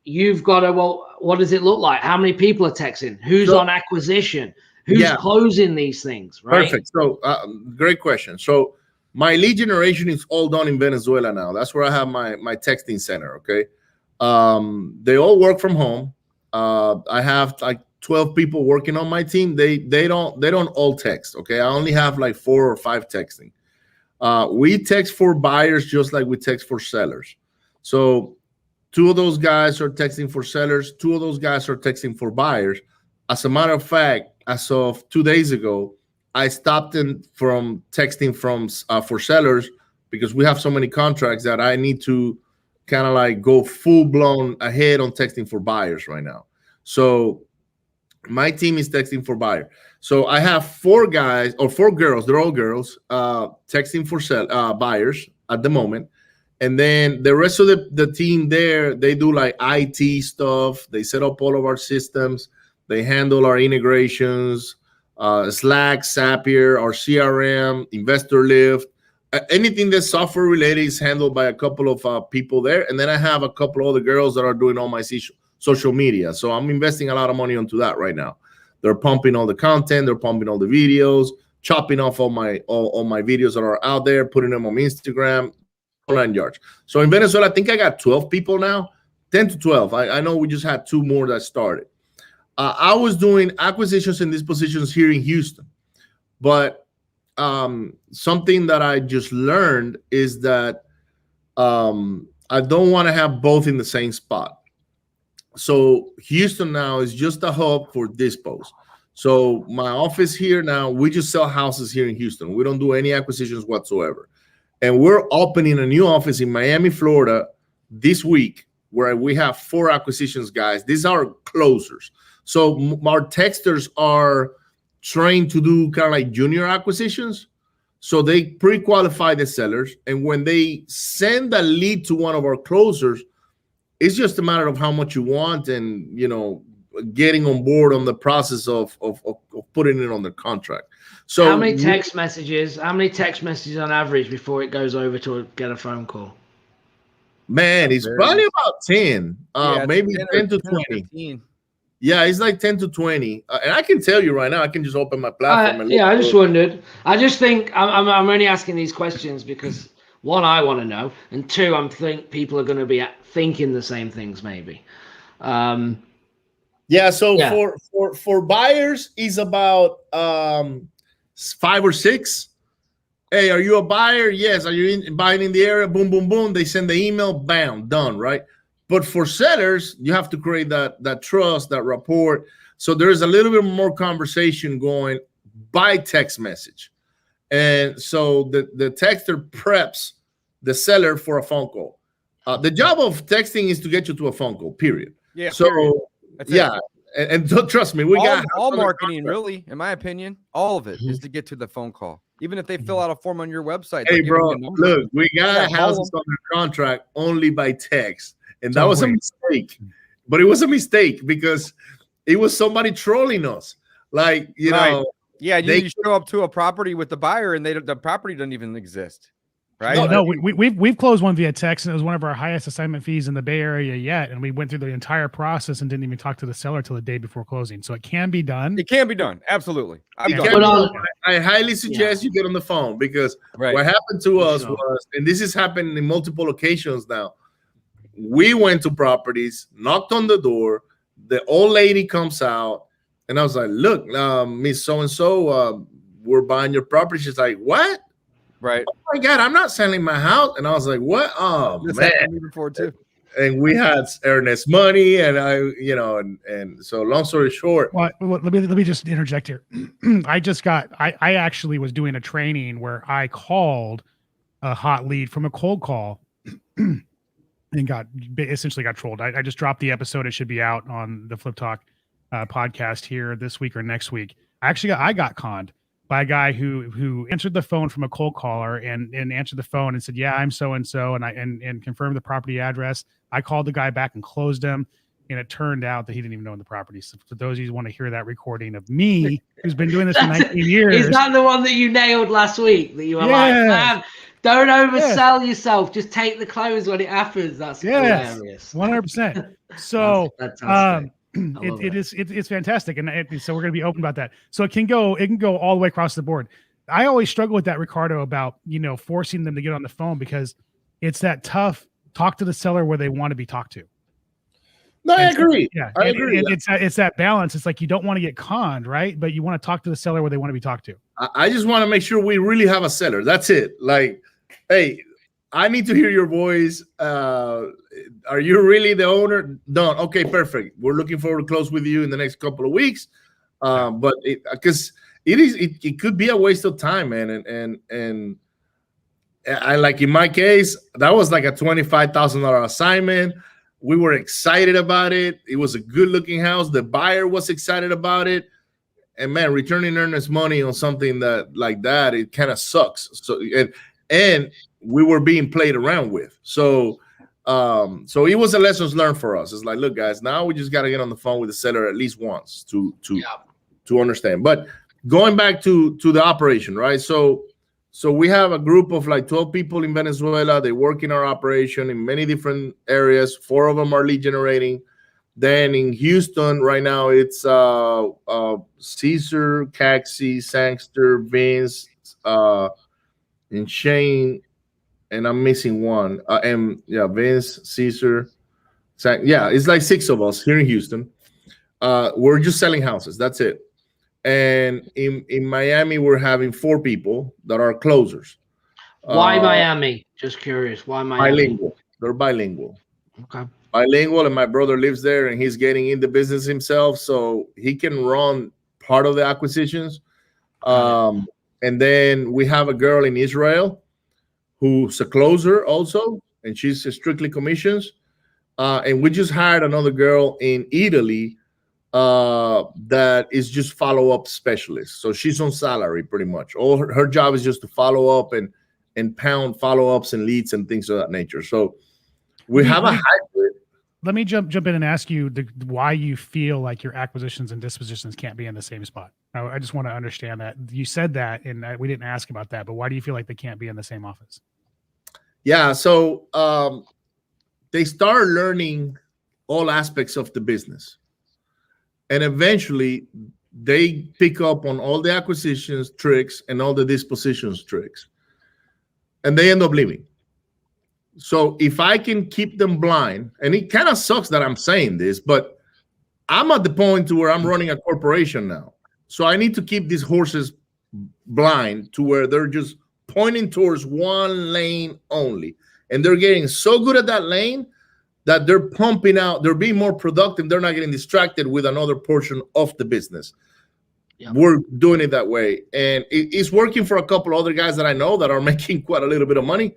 You've got to, well, what does it look like? How many people are texting? Who's on acquisition? Who's closing these things, right? Perfect. So, great question. So, my lead generation is all done in Venezuela now. That's where I have my texting center. Okay, they all work from home. I have like 12 people working on my team. They don't all text. Okay, I only have like 4 or 5 texting. We text for buyers just like we text for sellers. So 2 of those guys are texting for sellers. 2 of those guys are texting for buyers. As a matter of fact, as of 2 days ago, I stopped them from texting for sellers because we have so many contracts that I need to kind of like go full blown ahead on texting for buyers right now. So my team is texting for buyer. So I have 4 guys or 4 girls. They're all girls texting for buyers at the moment. And then the rest of the team there, they do like IT stuff. They set up all of our systems. They handle our integrations. Slack, Zapier, our CRM, Investor Lift, anything that's software related is handled by a couple of people there. And then I have a couple of other girls that are doing all my social media. So I'm investing a lot of money onto that right now. They're pumping all the content, they're pumping all the videos, chopping off all my videos that are out there, putting them on Instagram, 9 yards. So in Venezuela, I think I got 12 people now, 10 to 12. I know we just had 2 more that started. I was doing acquisitions in these positions here in Houston, but something that I just learned is that I don't want to have both in the same spot. So Houston now is just a hub for dispos. So my office here now, we just sell houses here in Houston. We don't do any acquisitions whatsoever. And we're opening a new office in Miami, Florida this week where we have 4 acquisitions guys. These are closers. So our texters are trained to do kind of like junior acquisitions. So they pre-qualify the sellers. And when they send a lead to one of our closers, it's just a matter of how much you want and, getting on board on the process of putting it on the contract. So how many text messages on average before it goes over to get a phone call? Man, it's probably about 10, maybe 10 to 20. 15. Yeah, it's like 10 to 20. And I can tell you right now, I can just open my platform. I just wondered. I just think I'm only asking these questions because 1, I want to know, and 2, I think people are going to be thinking the same things maybe. For buyers is about 5 or 6. Hey, are you a buyer? Yes. Are you buying in the area? Boom, boom, boom. They send the email, bam, done, right? But for sellers, you have to create that trust, that rapport. So there's a little bit more conversation going by text message. And so the texter preps the seller for a phone call. The job of texting is to get you to a phone call, period. Yeah. So, period. And don't trust me, we got all marketing, really, in my opinion, all of it is to get to the phone call. Even if they fill out a form on your website. Hey, bro, look, we got houses under contract only by text. And that was a mistake but it was a mistake because it was somebody trolling us. Like, you know, yeah, you show up to a property with the buyer and the property doesn't even exist. Right. Well, no, we've closed one via text, and it was one of our highest assignment fees in the Bay Area yet. And we went through the entire process and didn't even talk to the seller till the day before closing. So it can be done. It can be done. Absolutely. I highly suggest you get on the phone, because what happened to us was, and this has happened in multiple occasions now. We went to properties, knocked on the door. The old lady comes out, and I was like, "Look, Miss So and So, we're buying your property." She's like, "What?" Right. Oh my God, I'm not selling my house. And I was like, what? Oh, this man. Before too. And we had earnest money, and and so long story short. Well, let me just interject here. I actually was doing a training where I called a hot lead from a cold call and essentially got trolled. I just dropped the episode. It should be out on the Flip Talk podcast here this week or next week. I got conned by a guy who answered the phone from a cold caller and answered the phone and said, "Yeah, I'm so and so," and confirmed the property address. I called the guy back and closed him, and it turned out that he didn't even know the property. So for those of you who want to hear that recording of me, who's been doing this for 19 years, is that the one that you nailed last week? That you were like, "Man, don't oversell yourself. Just take the close when it happens." That's hilarious. 100%. So that's it's fantastic, and so we're going to be open about that. So it can go all the way across the board. I always struggle with that, Ricardo, about forcing them to get on the phone, because it's that tough. Talk to the seller where they want to be talked to. No, I agree. I agree. It's that balance. It's like you don't want to get conned, right? But you want to talk to the seller where they want to be talked to. I just want to make sure we really have a seller. That's it. Like, hey, I need to hear your voice. Are you really the owner? Done. Okay, perfect. We're looking forward to close with you in the next couple of weeks. But because it could be a waste of time, man. And I, like in my case, that was like a $25,000 assignment. We were excited about it. It was a good looking house. The buyer was excited about it. And man, returning earnest money on something like that, it kind of sucks. So and we were being played around with. So it was a lessons learned for us. It's like, look, guys, now we just got to get on the phone with the seller at least once to understand. But going back to the operation, right? So we have a group of like 12 people in Venezuela. They work in our operation in many different areas. 4 of them are lead generating. Then in Houston right now, it's Caesar, Caxi, Sangster, Vince, and Shane, and I'm missing one. Vince, Caesar, it's like 6 of us here in Houston. We're just selling houses. That's it. And in Miami, we're having 4 people that are closers. Why Miami? Just curious. Why Miami? Bilingual. They're bilingual. Okay. Bilingual, and my brother lives there, and he's getting in the business himself, so he can run part of the acquisitions. And then we have a girl in Israel who's a closer also, and she's strictly commissions. And we just hired another girl in Italy that is just follow-up specialist. So she's on salary pretty much. All her job is just to follow up and pound follow-ups and leads and things of that nature. So we have a hybrid. Let me jump in and ask you why you feel like your acquisitions and dispositions can't be in the same spot. I just want to understand that. You said that, and we didn't ask about that, but why do you feel like they can't be in the same office? Yeah, so they start learning all aspects of the business. And eventually, they pick up on all the acquisitions tricks and all the dispositions tricks. And they end up leaving. So if I can keep them blind, and it kind of sucks that I'm saying this, but I'm at the point to where I'm running a corporation now. So I need to keep these horses blind to where they're just pointing towards one lane only. And they're getting so good at that lane that they're pumping out, they're being more productive. They're not getting distracted with another portion of the business. Yeah. We're doing it that way. And it's working for a couple other guys that I know that are making quite a little bit of money.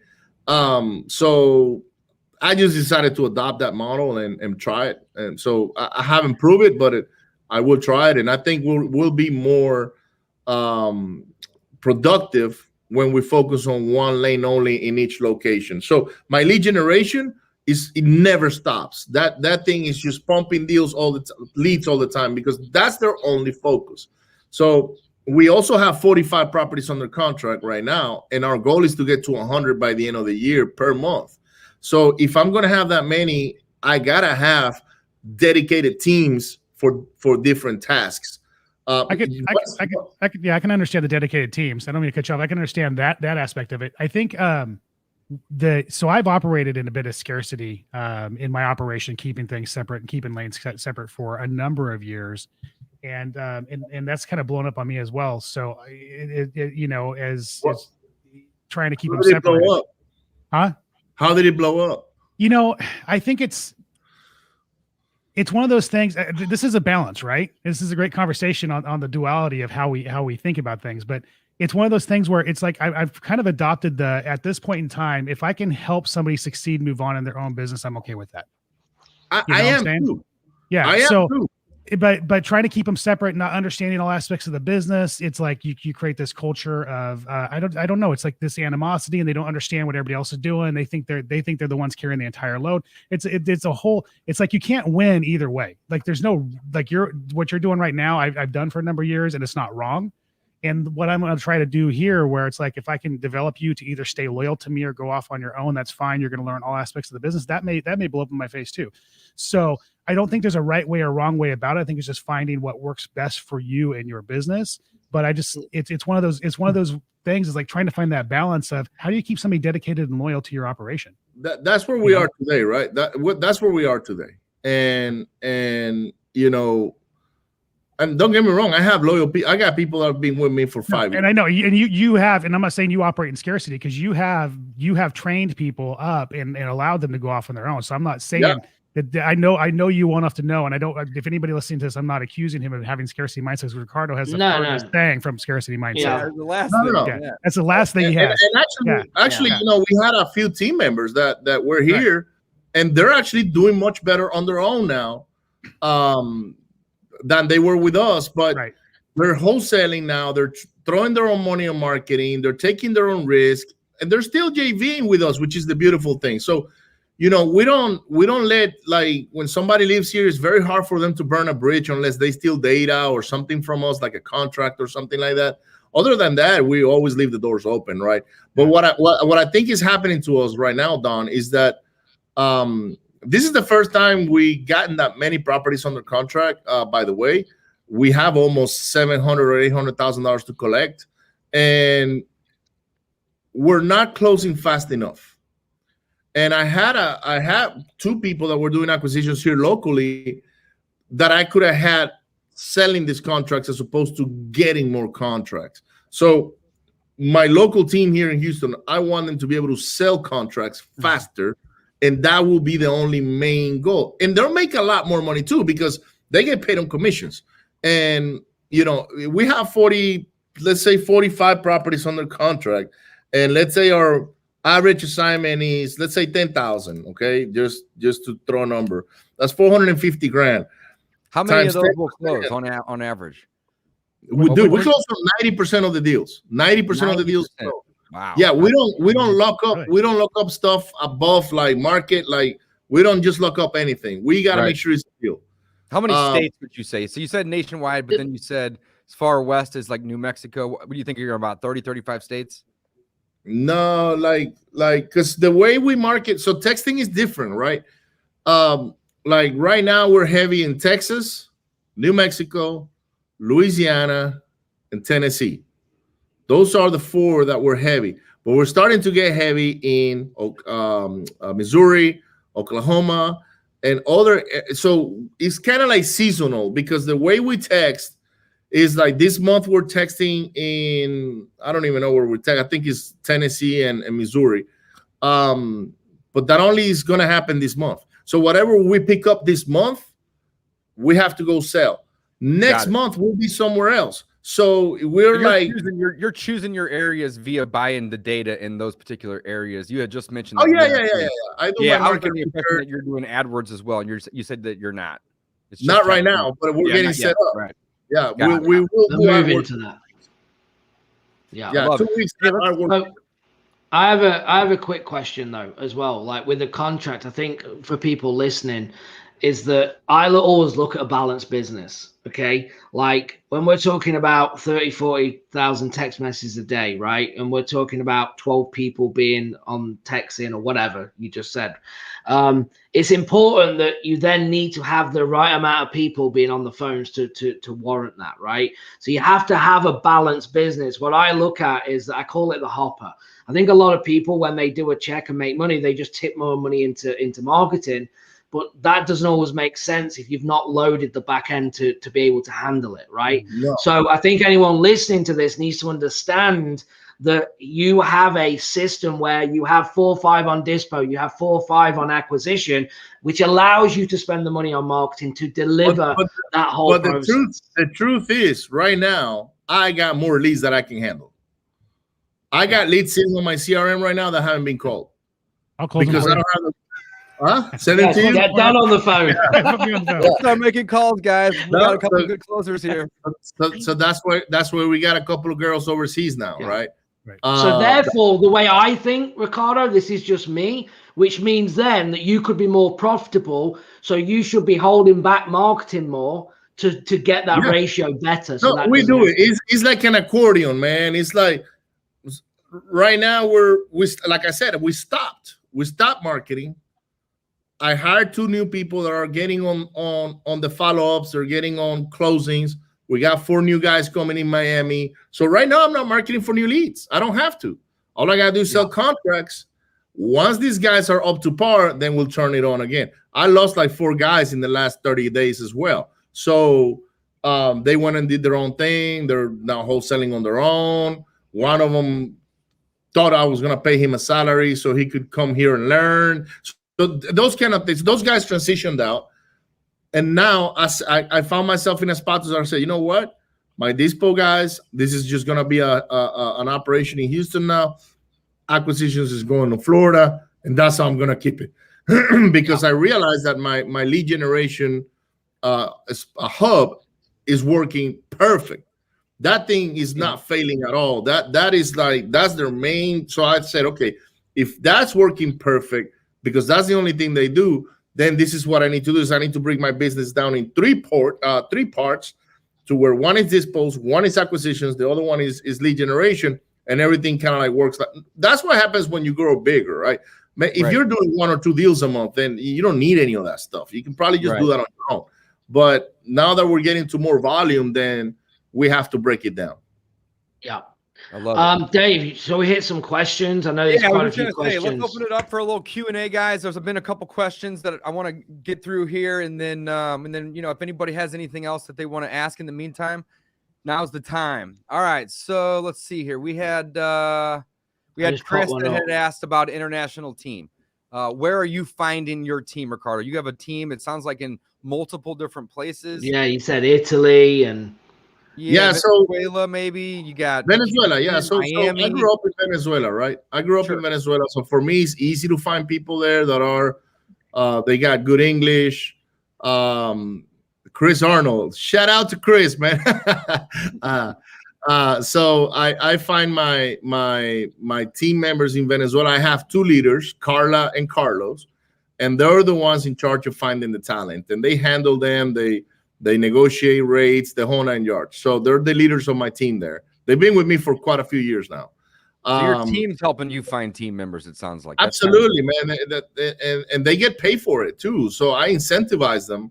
So I just decided to adopt that model and try it. And so I haven't proved it, but I will try it. And I think we'll be more productive when we focus on one lane only in each location. So my lead generation it never stops. That thing is just pumping deals leads all the time, because that's their only focus. So we also have 45 properties under contract right now, and our goal is to get to 100 by the end of the year per month. So if I'm going to have that many, I gotta have dedicated teams for different tasks. I can understand the dedicated teams. I don't mean to cut you off. I can understand that aspect of it. I think so I've operated in a bit of scarcity in my operation, keeping things separate and keeping lanes separate for a number of years, and that's kind of blown up on me as well. So as trying to keep them separate. Blow up? Huh? How did it blow up? I think it's one of those things. This is a balance, right? This is a great conversation on the duality of how we think about things. But it's one of those things where it's like I've kind of adopted at this point in time, if I can help somebody succeed, move on in their own business, I'm okay with that. I am too. Yeah. I am too. But trying to keep them separate, not understanding all aspects of the business, it's like you create this culture of I don't know. It's like this animosity, and they don't understand what everybody else is doing. They think they're the ones carrying the entire load. It's a whole. It's like you can't win either way. Like there's no like what you're doing right now. I've done for a number of years, and it's not wrong. And what I'm going to try to do here, where it's like if I can develop you to either stay loyal to me or go off on your own, that's fine. You're going to learn all aspects of the business. That may blow up in my face too. So I don't think there's a right way or wrong way about it. I think it's just finding what works best for you and your business. But it's one of those things. It's like trying to find that balance of how do you keep somebody dedicated and loyal to your operation. That's where we are today, right? That's where we are today. And and don't get me wrong, I have loyal people. I got people that have been with me for 5 years. And I know, and you have, and I'm not saying you operate in scarcity, because you have trained people up and allowed them to go off on their own. So I'm not saying that I know you well enough to know, and I don't. If anybody listening to this, I'm not accusing him of having scarcity mindset, because Ricardo has the thing from scarcity mindset. Yeah, the last thing. Yeah. That's the last thing he has. And actually, we had a few team members that were here, and they're actually doing much better on their own now. Than they were with us, but they're wholesaling now. They're throwing their own money on marketing. They're taking their own risk, and they're still JVing with us, which is the beautiful thing. So, we don't let, like, when somebody lives here, it's very hard for them to burn a bridge unless they steal data or something from us, like a contract or something like that. Other than that, we always leave the doors open, right? But what I think is happening to us right now, Don, is that this is the first time we gotten that many properties under contract. By the way, we have almost $700,000 or $800,000 to collect, and we're not closing fast enough. And I had two people that were doing acquisitions here locally that I could have had selling these contracts as opposed to getting more contracts. So my local team here in Houston, I want them to be able to sell contracts faster. And that will be the only main goal. And they'll make a lot more money too, because they get paid on commissions. And, we have 45 properties under contract. And let's say our average assignment is, let's say 10,000. Okay. Just to throw a number, that's $450,000. How many of those will close on average? We close on 90% of the deals. 90% of the deals close. Wow. Yeah, we don't lock up. We don't lock up stuff above like market. Like we don't just lock up anything. We got to make sure it's a deal. How many states would you say? So you said nationwide, but then you said as far west as like New Mexico. What do you think you're about 30, 35 states? No, like because the way we market, so texting is different, right? Like right now we're heavy in Texas, New Mexico, Louisiana, and Tennessee. Those are the four that were heavy, but we're starting to get heavy in Missouri, Oklahoma, and other. So it's kind of like seasonal, because the way we text is like this month we're texting in, I don't even know where we're texting. I think it's Tennessee and Missouri. But that only is going to happen this month. So whatever we pick up this month, we have to go sell. Next month we'll be somewhere else. So you're choosing your areas via buying the data in those particular areas. You had just mentioned. Oh yeah. I was getting the impression that you're doing AdWords as well, and you said that you're not. It's not right now, but we're getting set up. Right. Yeah, we will move into that. Yeah. 2 weeks. I have a quick question though as well. Like with the contract, I think for people listening, is that I always look at a balanced business. Okay, like when we're talking about 40,000 text messages a day, right? And we're talking about 12 people being on texting or whatever you just said. It's important that you then need to have the right amount of people being on the phones to warrant that, right? So you have to have a balanced business. What I look at is that I call it the hopper. I think a lot of people, when they do a check and make money, they just tip more money into marketing. But that doesn't always make sense if you've not loaded the back end to be able to handle it, right? No. So I think anyone listening to this needs to understand that you have a system where you have 4 or 5 on dispo, you have 4 or 5 on acquisition, which allows you to spend the money on marketing to deliver that whole process. The truth is, right now, I got more leads that I can handle. I got leads sitting on my CRM right now that haven't been called. I'll close because them I for don't have send it to you. Get down on the phone. Start making calls, guys. We got a couple of good closers here. So that's where we got a couple of girls overseas now, right? So therefore, the way I think, Ricardo, this is just me, which means then that you could be more profitable. So you should be holding back marketing more to get that ratio better. So we do it. It's like an accordion, man. It's like right now we like I said, we stopped marketing. I hired 2 new people that are getting on the follow-ups. They're getting on closings. We got 4 new guys coming in Miami. So right now I'm not marketing for new leads. I don't have to. All I gotta do is sell contracts. Once these guys are up to par, then we'll turn it on again. I lost like 4 guys in the last 30 days as well. So they went and did their own thing. They're now wholesaling on their own. One of them thought I was gonna pay him a salary so he could come here and learn. So those kind of things, those guys transitioned out. And now I found myself in a spot where I said, you know what? My dispo guys, this is just going to be an operation in Houston now. Acquisitions is going to Florida, and that's how I'm going to keep it. Because I realized that my lead generation a hub is working perfect. That thing is not failing at all. That's their main. So I said, okay, if that's working perfect, because that's the only thing they do, then this is what I need to do. Is I need to break my business down in 3 parts, to where one is dispos, one is acquisitions, the other one is lead generation, and everything kind of like works. That's what happens when you grow bigger, right? If you're doing 1 or 2 deals a month, then you don't need any of that stuff. You can probably just do that on your own. But now that we're getting to more volume, then we have to break it down. Yeah. I love it. Dave, so we hit some questions. I know there's quite a few questions. Let's open it up for a little Q&A, guys. There's been a couple questions that I want to get through here, and then if anybody has anything else that they want to ask in the meantime, now's the time. All right, so let's see here. We had Chris that had asked about international team. Where are you finding your team, Ricardo? You have a team, it sounds like, in multiple different places. Yeah, you said Italy and Venezuela, maybe. You got Venezuela, So I Miami. grew up in Venezuela, right? I grew up in Venezuela, so for me, it's easy to find people there that are they got good English. Chris Arnold, shout out to Chris, man. So I find my team members in Venezuela. I have 2 leaders, Carla and Carlos, and they're the ones in charge of finding the talent, and they handle them. They negotiate rates, the whole 9 yards. So they're the leaders of my team there. They've been with me for quite a few years now. So your team's helping you find team members, it sounds like. Absolutely, man. And they get paid for it too. So I incentivize them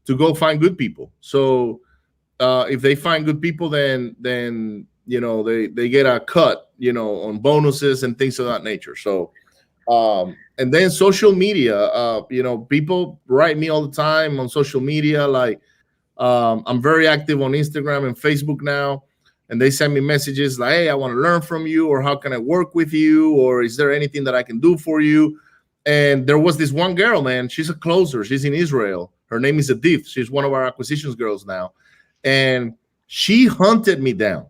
to go find good people. So if they find good people, then they get a cut, on bonuses and things of that nature. So and then social media, people write me all the time on social media, like I'm very active on Instagram and Facebook now, and they send me messages like, hey, I want to learn from you, or how can I work with you, or is there anything that I can do for you? And there was this one girl, man, she's a closer. She's in Israel. Her name is Adith. She's one of our acquisitions girls now. And she hunted me down.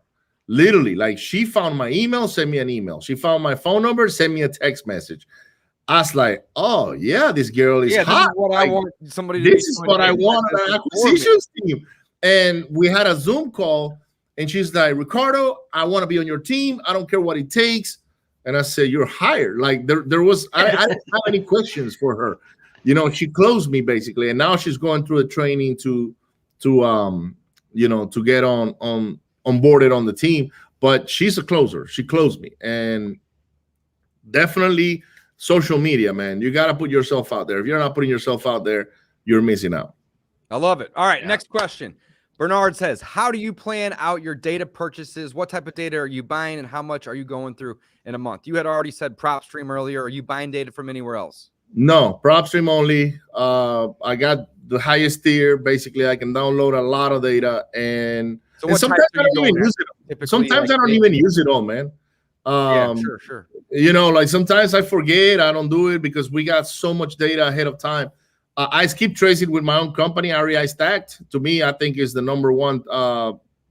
Literally, like she found my email, sent me an email. She found my phone number, sent me a text message. I was like, oh, yeah, this girl is hot. This is what I want somebody to This is what I want on an acquisitions team. And we had a Zoom call, and she's like, Ricardo, I want to be on your team. I don't care what it takes. And I said, you're hired. Like there was, I didn't have any questions for her. You know, she closed me basically. And now she's going through a training to get onboarded on the team. But she's a closer. She closed me. And definitely social media, man. You got to put yourself out there. If you're not putting yourself out there, you're missing out. I love it. All right. Next question. Bernard says, how do you plan out your data purchases? What type of data are you buying and how much are you going through in a month? You had already said PropStream earlier. Are you buying data from anywhere else? No, PropStream only. I got the highest tier. Basically, I can download a lot of data, and sometimes I don't even use it. Sometimes I don't even use it all, man. Yeah, sure. You know, like sometimes I forget. I don't do it because we got so much data ahead of time. I keep tracing with my own company, REI Stacked. To me, I think is the number one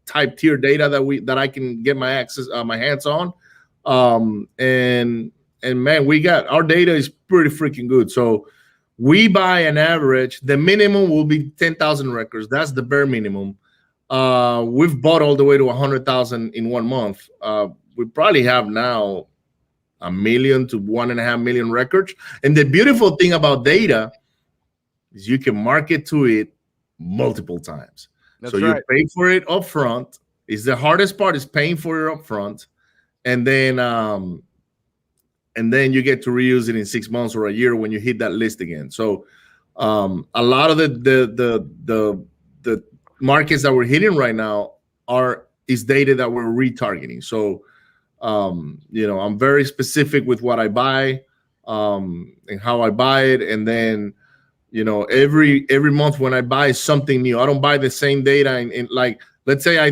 type tier data that I can get my hands on. And man, we got our data is pretty freaking good. So we buy an average. The minimum will be 10,000 records. That's the bare minimum. We've bought all the way to 100,000 in 1 month. We probably have now 1 million to 1.5 million records. And the beautiful thing about data is you can market to it multiple times. That's so right. You pay for it up front. Is the hardest part is paying for it up front. And then you get to reuse it in 6 months or a year when you hit that list again. So a lot of the markets that we're hitting right now is data that we're retargeting. So I'm very specific with what I buy and how I buy it, and then every month when I buy something new, I don't buy the same data in like, let's say I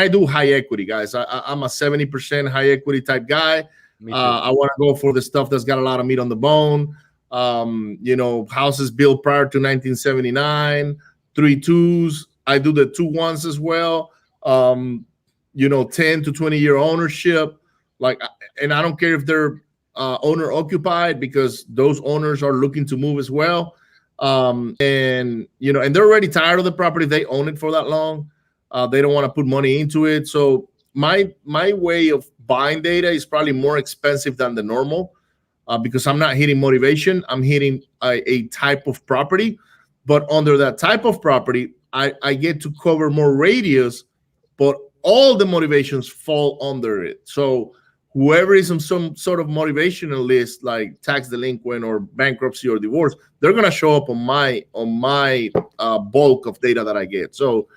do high equity, guys. I'm a 70% high equity type guy. I want to go for the stuff that's got a lot of meat on the bone. Houses built prior to 1979, 3.2s. I do the 2.1s as well. 10 to 20 year ownership. And I don't care if they're owner occupied, because those owners are looking to move as well. And they're already tired of the property. They own it for that long. They don't want to put money into it. So my way of buying data is probably more expensive than the normal, because I'm not hitting motivation. I'm hitting a type of property, but under that type of property, I get to cover more radius, but all the motivations fall under it. So whoever is on some sort of motivational list, like tax delinquent or bankruptcy or divorce, they're gonna show up on my bulk of data that I get. So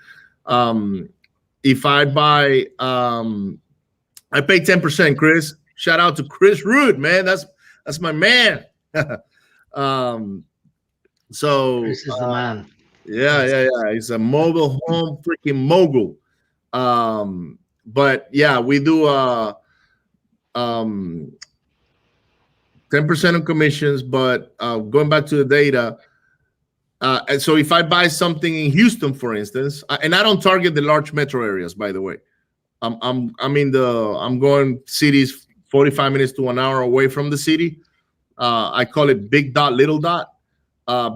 if I buy, I pay 10%. Chris, shout out to Chris Root, man. That's my man. So Chris is the man. Yeah. He's a mobile home freaking mogul. But yeah, we do 10% on commissions, but going back to the data, and so if I buy something in Houston, for instance, and I don't target the large metro areas, by the way. I'm going cities 45 minutes to an hour away from the city. I call it big dot, little dot.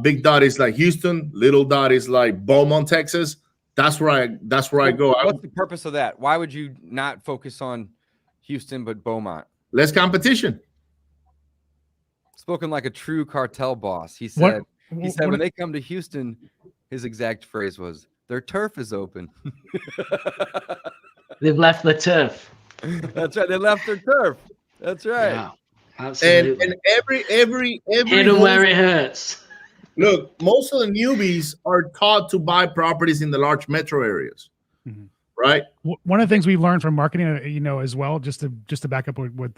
Big dot is like Houston, little dot is like Beaumont, Texas. That's where I go. What's the purpose of that? Why would you not focus on Houston but Beaumont? Less competition. Spoken like a true cartel boss. He said when they come to Houston, his exact phrase was, their turf is open. They've left the turf. That's right. They left their turf. That's right. Yeah, absolutely. And every hit them where it hurts. Look, most of the newbies are taught to buy properties in the large metro areas, right? One of the things we've learned from marketing, as well, just to back up what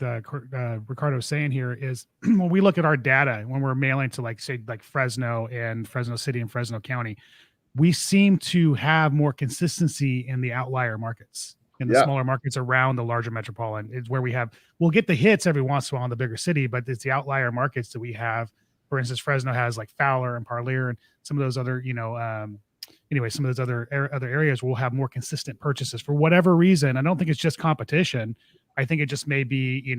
Ricardo's saying here, is when we look at our data, when we're mailing to like Fresno and Fresno City and Fresno County, we seem to have more consistency in the outlier markets. In the smaller markets around the larger metropolitan is where we'll get the hits every once in a while in the bigger city, but it's the outlier markets that we have. For instance, Fresno has like Fowler and Parlier and some of those other, some of those other areas will have more consistent purchases for whatever reason. I don't think it's just competition. I think it just may be,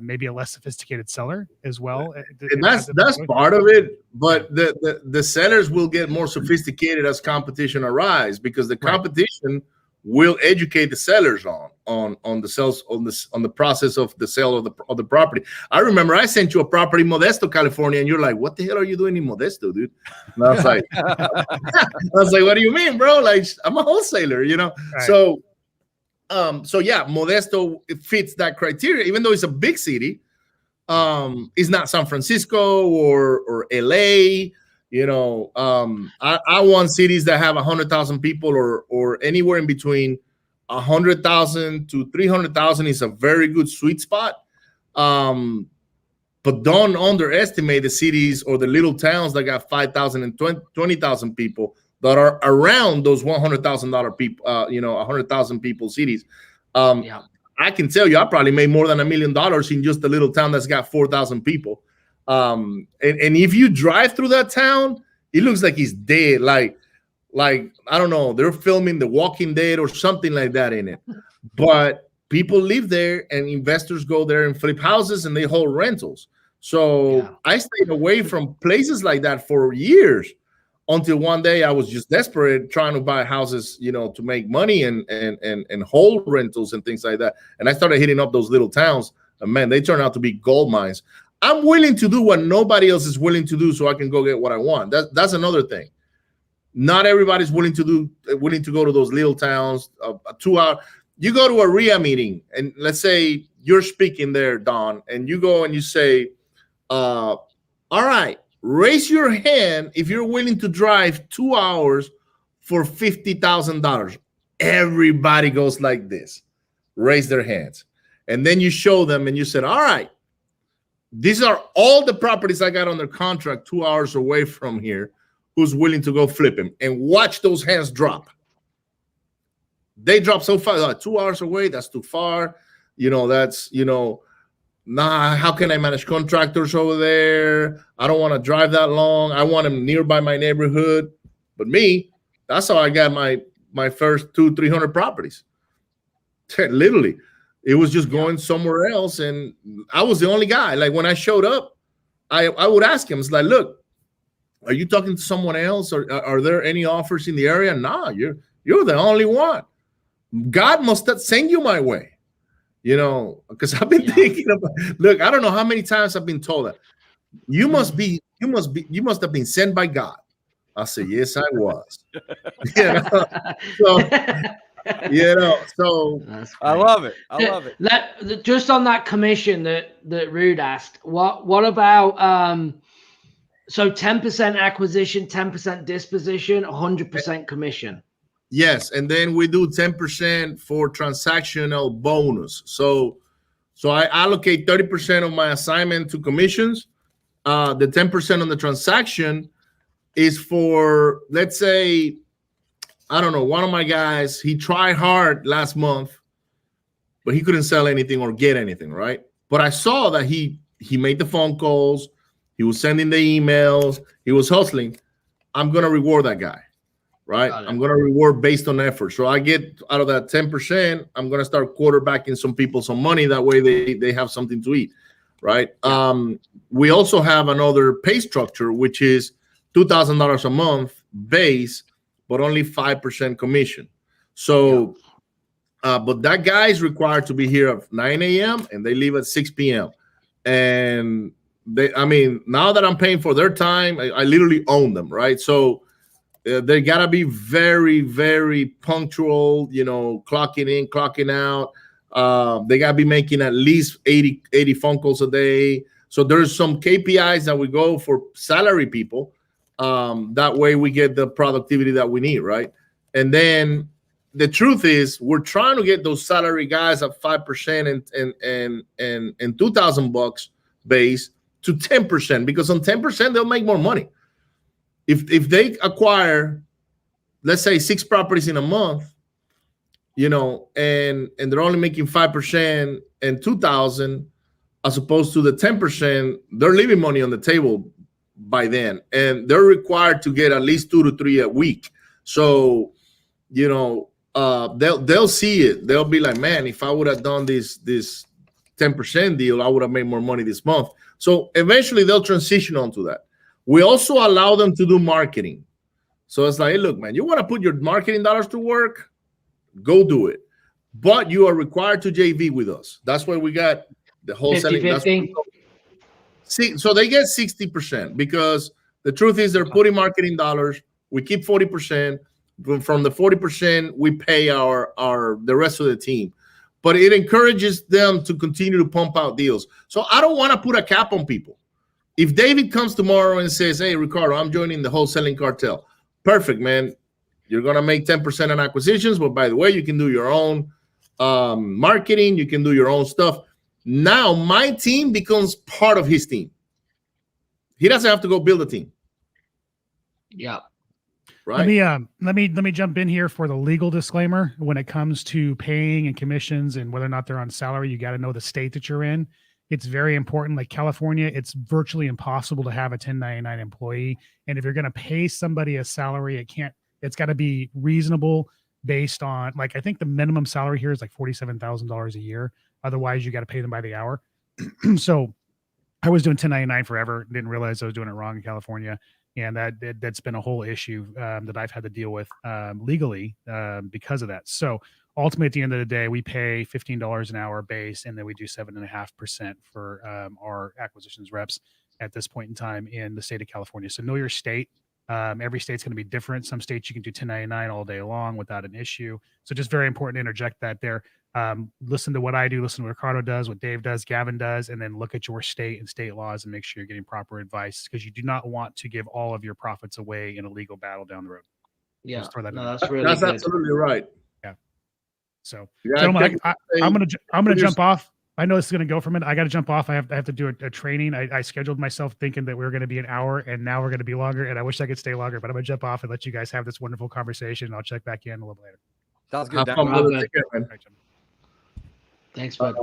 maybe a less sophisticated seller as well. And that's part of it. But the sellers will get more sophisticated as competition arises, because the competition we'll educate the sellers on the sales on the process of the sale of the property. I remember I sent you a property in Modesto, California, and you're like, "What the hell are you doing in Modesto, dude?" And I was like, "What do you mean, bro? Like, I'm a wholesaler, you know." Right. So yeah, Modesto, it fits that criteria, even though it's a big city. It's not San Francisco or LA. You know, I want cities that have 100,000 people or anywhere in between 100,000 to 300,000 is a very good sweet spot. But don't underestimate the cities or the little towns that got 5,000 and 20,000 people that are around those $100,000 people, 100,000 people cities. I can tell you, I probably made more than $1 million in just a little town that's got 4,000 people. And if you drive through that town, it looks like it's dead. Like I don't know, they're filming The Walking Dead or something like that in it. But people live there, and investors go there and flip houses, and they hold rentals. So I stayed away from places like that for years, until one day I was just desperate trying to buy houses, to make money and hold rentals and things like that. And I started hitting up those little towns, and man, they turned out to be gold mines. I'm willing to do what nobody else is willing to do so I can go get what I want. That's another thing. Not everybody's willing to go to those little towns. 2 hour. You go to a RIA meeting, and let's say you're speaking there, Don, and you go and you say, all right, raise your hand if you're willing to drive 2 hours for $50,000. Everybody goes like this, raise their hands. And then you show them and you said, all right, these are all the properties I got under contract 2 hours away from here. Who's willing to go flip him? And watch those hands drop. They drop so far, 2 hours away, that's too far. Nah, how can I manage contractors over there? I don't want to drive that long. I want them nearby my neighborhood. But me, that's how I got my first 200-300 properties. Literally, it was just going somewhere else, and I was the only guy. Like when I showed up, I would ask him, it's like, look, are you talking to someone else, or are there any offers in the area? Nah, you're the only one. God must send you my way. Because I've been thinking about, look, I don't know how many times I've been told that you must have been sent by God. I said, yes, I was. So I love it. Just on that commission that Rude asked, what about so 10% acquisition, 10% disposition, 100% commission? Yes, and then we do 10% for transactional bonus. So I allocate 30% of my assignment to commissions. The 10% on the transaction is for, let's say, I don't know, one of my guys, he tried hard last month, but he couldn't sell anything or get anything, right? But I saw that he made the phone calls, he was sending the emails, he was hustling. I'm going to reward that guy. Right. I'm going to reward based on effort. So I get out of that 10%, I'm going to start quarterbacking some people some money. That way they have something to eat. Right. We also have another pay structure, which is $2,000 a month base, but only 5% commission. So, but that guy is required to be here at 9 a.m. and they leave at 6 p.m. And now that I'm paying for their time, I literally own them. Right. So, they gotta be very, very punctual, clocking in, clocking out. They gotta be making at least 80 phone calls a day. So there's some KPIs that we go for salary people. That way we get the productivity that we need, right? And then the truth is we're trying to get those salary guys at 5% and $2,000 base to 10%, because on 10% they'll make more money. If they acquire, let's say, 6 properties in a month, and they're only making 5% and 2,000, as opposed to the 10%, they're leaving money on the table by then, and they're required to get at least 2 to 3 a week. So, they'll see it. They'll be like, man, if I would have done this 10% deal, I would have made more money this month. So eventually they'll transition onto that. We also allow them to do marketing. So it's like, hey, look, man, you want to put your marketing dollars to work? go do it. But you are required to JV with us. That's why we got the wholesaling. 50-50? See, so they get 60% because the truth is they're putting marketing dollars. We keep 40%. From the 40%, we pay the rest of the team. But it encourages them to continue to pump out deals. So I don't want to put a cap on people. If David comes tomorrow and says, hey, Ricardo, I'm joining the wholesaling cartel. Perfect, man. You're going to make 10% on acquisitions. But by the way, you can do your own marketing. You can do your own stuff. Now my team becomes part of his team. He doesn't have to go build a team. Yeah. Right. Let me jump in here for the legal disclaimer. When it comes to paying and commissions and whether or not they're on salary, you got to know the state that you're in. It's very important. Like California, it's virtually impossible to have a 1099 employee. And if you're going to pay somebody a salary, it's got to be reasonable based on, like, I think the minimum salary here is like $47,000 a year. Otherwise, you got to pay them by the hour. So I was doing 1099 forever. Didn't realize I was doing it wrong in California. And that's been a whole issue that I've had to deal with legally because of that. So ultimately, at the end of the day, we pay $15 an hour base, and then we do 7.5% for our acquisitions reps at this point in time in the state of California. So know your state. Every state's going to be different. Some states you can do 1099 all day long without an issue. So just very important to interject that there. Listen to what I do, listen to what Ricardo does, what Dave does, Gavin does, and then look at your state and state laws and make sure you're getting proper advice, because you do not want to give all of your profits away in a legal battle down the road. Yeah, that's absolutely right. Yeah. So, gentlemen, I'm gonna jump off. I know this is gonna go from it. I got to jump off. I have to do a training. I scheduled myself thinking that we were going to be an hour, and now we're going to be longer. And I wish I could stay longer, but I'm gonna jump off and let you guys have this wonderful conversation. I'll check back in a little later. Sounds good. Thanks, bud.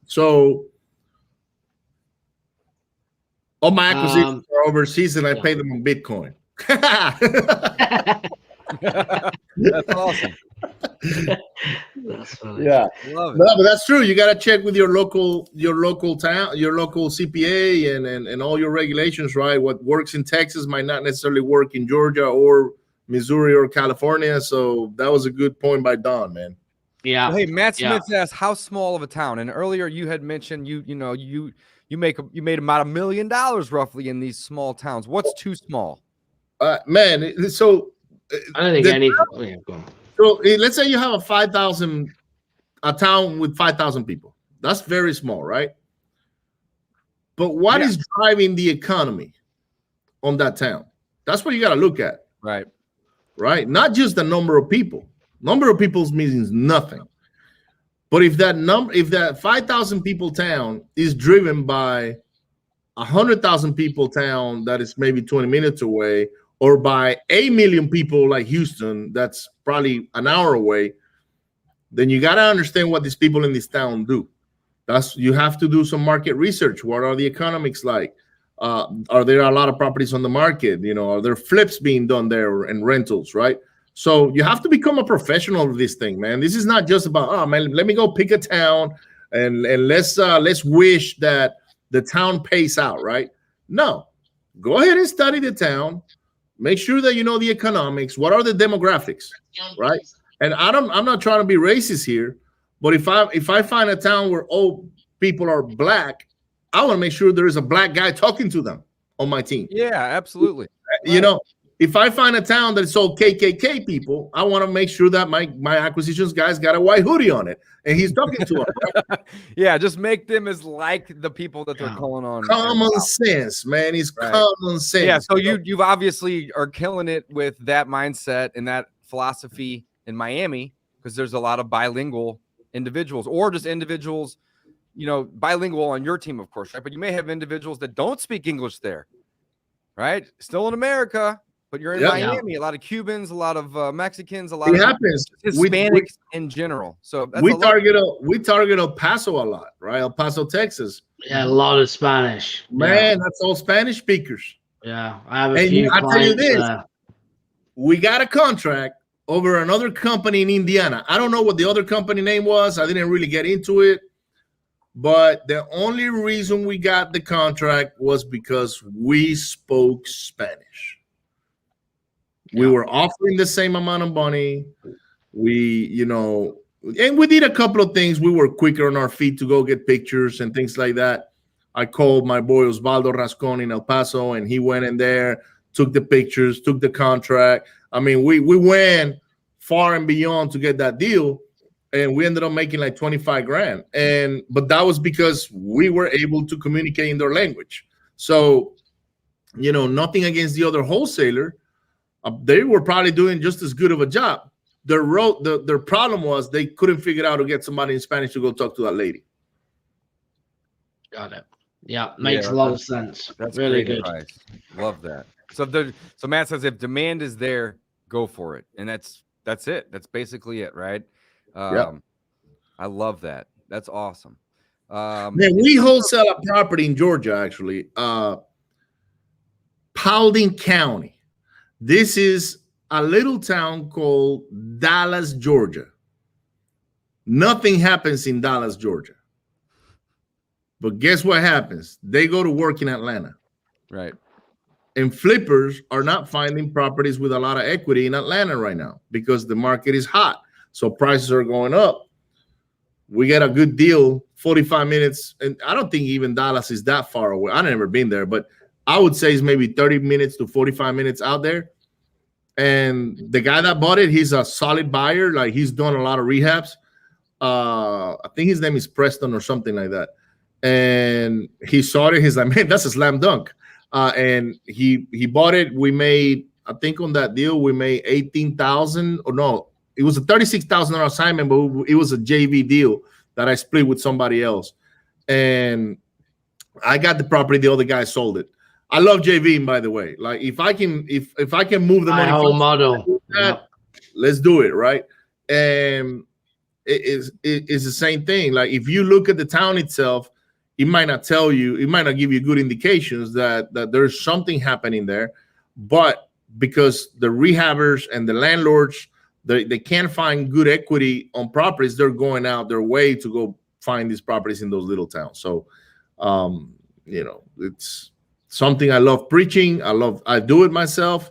So all my acquisitions are overseas, and I pay them in Bitcoin. That's awesome. That's funny. Yeah, love it. No, but that's true. You got to check with your local town, your local CPA, and all your regulations. Right, what works in Texas might not necessarily work in Georgia or Missouri or California. So that was a good point by Don, man. Yeah. Well, hey, Matt Smith asked, how small of a town? And earlier you had mentioned you made about $1 million roughly in these small towns. What's too small? Man, so I don't think anything. Go on. So let's say you have a town with 5,000 people. That's very small, right? But what is driving the economy on that town? That's what you got to look at. Right. Right. Not just the number of people. Number of people means nothing. But if that 5,000 people town is driven by 100,000 people town that is maybe 20 minutes away, or by 8 million people like Houston, that's probably an hour away, then you got to understand what these people in this town do. You have to do some market research. What are the economics like? Are there a lot of properties on the market? Are there flips being done there and rentals, right? So you have to become a professional of this thing, man. This is not just about, oh man, let me go pick a town and let's wish that the town pays out, right? No, go ahead and study the town. Make sure that you know the economics. What are the demographics, right? And I'm not trying to be racist here, but if I find a town where all people are black, I want to make sure there is a black guy talking to them on my team. Yeah, absolutely. If I find a town that's all KKK people, I want to make sure that my acquisitions guy's got a white hoodie on it and he's talking to them. Right? Yeah, just make them as like the people that they're calling on. Common sense, man. It's common sense. Yeah, so you obviously are killing it with that mindset and that philosophy in Miami, because there's a lot of bilingual individuals, or just individuals, bilingual on your team, of course, right? But you may have individuals that don't speak English there, right? Still in America. But you're in Miami, a lot of Cubans, a lot of Mexicans, a lot of Hispanics in general. So that's we target El Paso a lot, right? El Paso, Texas. Yeah, a lot of Spanish. Man, that's all Spanish speakers. Yeah, I have a few clients. I tell you this, we got a contract over another company in Indiana. I don't know what the other company name was. I didn't really get into it. But the only reason we got the contract was because we spoke Spanish. We were offering the same amount of money. And we did a couple of things. We were quicker on our feet to go get pictures and things like that. I called my boy Osvaldo Rascon in El Paso, and he went in there, took the pictures, took the contract. I mean, we went far and beyond to get that deal, and we ended up making like 25 grand. But that was because we were able to communicate in their language. So, nothing against the other wholesaler. They were probably doing just as good of a job. Their problem was they couldn't figure out how to get somebody in Spanish to go talk to that lady. Got it. Yeah, makes a lot of sense. That's really great good. advice. Love that. So Matt says if demand is there, go for it, and that's it. That's basically it, right? Yeah. I love that. That's awesome. Man, we wholesale a property in Georgia, actually. Paulding County. This is a little town called Dallas, Georgia. Nothing happens in Dallas, Georgia. But guess what happens? They go to work in Atlanta. Right. And flippers are not finding properties with a lot of equity in Atlanta right now because the market is hot. So prices are going up. We get a good deal, 45 minutes. And I don't think even Dallas is that far away. I've never been there, but I would say it's maybe 30 minutes to 45 minutes out there. And the guy that bought it, he's a solid buyer. Like, he's done a lot of rehabs. I think his name is Preston or something like that. And he saw it. He's like, man, that's a slam dunk. And he bought it. We made, I think on that deal, we made $18,000. Or no, it was a $36,000 assignment, but it was a JV deal that I split with somebody else. And I got the property. The other guy sold it. I love JVing, by the way. Like, if I can move the money, whole model. Let's do it, right? And it's the same thing. Like, if you look at the town itself, it might not tell you, it might not give you good indications that there's something happening there. But because the rehabbers and the landlords, they can't find good equity on properties, they're going out their way to go find these properties in those little towns. So, it's something I love preaching. I do it myself.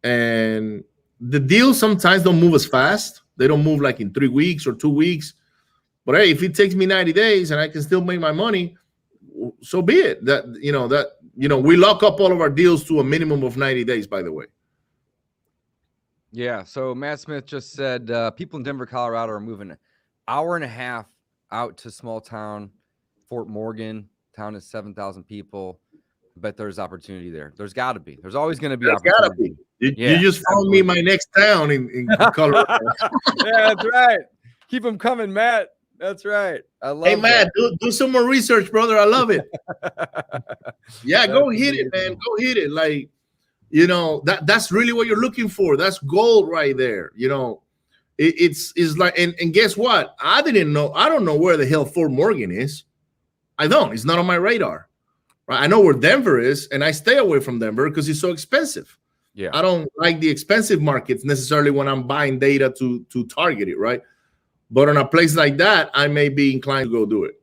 And the deals sometimes don't move as fast. They don't move like in 3 weeks or 2 weeks. But hey, if it takes me 90 days and I can still make my money, so be it. We lock up all of our deals to a minimum of 90 days, by the way. Yeah. So Matt Smith just said people in Denver, Colorado are moving an hour and a half out to small town Fort Morgan. Town is 7,000 people. I bet there's opportunity there. There's got to be. There's always going to be opportunity. You just found me my next town in Colorado. Yeah, that's right. Keep them coming, Matt. That's right. I love Hey, Matt, do some more research, brother. I love it. Yeah, go hit it, man. Go hit it. Like, that's really what you're looking for. That's gold right there. It's like, and guess what? I don't know where the hell Fort Morgan is. I don't. It's not on my radar. Right? I know where Denver is, and I stay away from Denver because it's so expensive. Yeah. I don't like the expensive markets necessarily when I'm buying data to target it, right? But on a place like that, I may be inclined to go do it.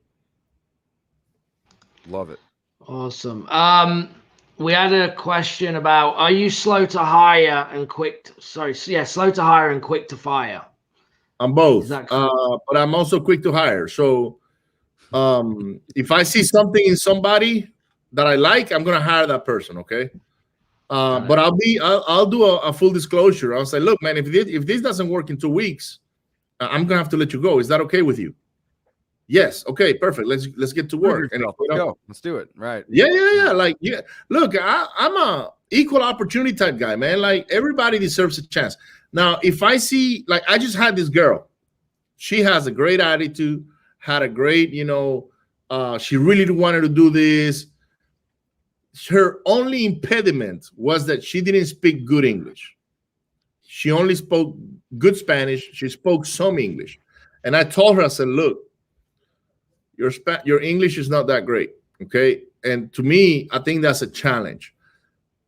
Love it. Awesome. We had a question about, are you slow to hire and quick to hire and quick to fire? I'm both. But I'm also quick to hire. So if I see something in somebody that I like, I'm gonna hire that person. Okay. But I'll do a full disclosure. I'll say, look, man, if this doesn't work in 2 weeks, I'm gonna have to let you go. Is that okay with you? Yes. Okay. Perfect. Let's get to work. And let's go. Let's do it. Right. Yeah. Like, yeah. Look, I'm a equal opportunity type guy, man. Like, everybody deserves a chance. Now, if I see, like, I just had this girl. She has a great attitude. Had a great, she really wanted to do this. Her only impediment was that she didn't speak good English. She only spoke good Spanish. She spoke some English. And I told her, I said, look, your English is not that great, okay? And to me, I think that's a challenge.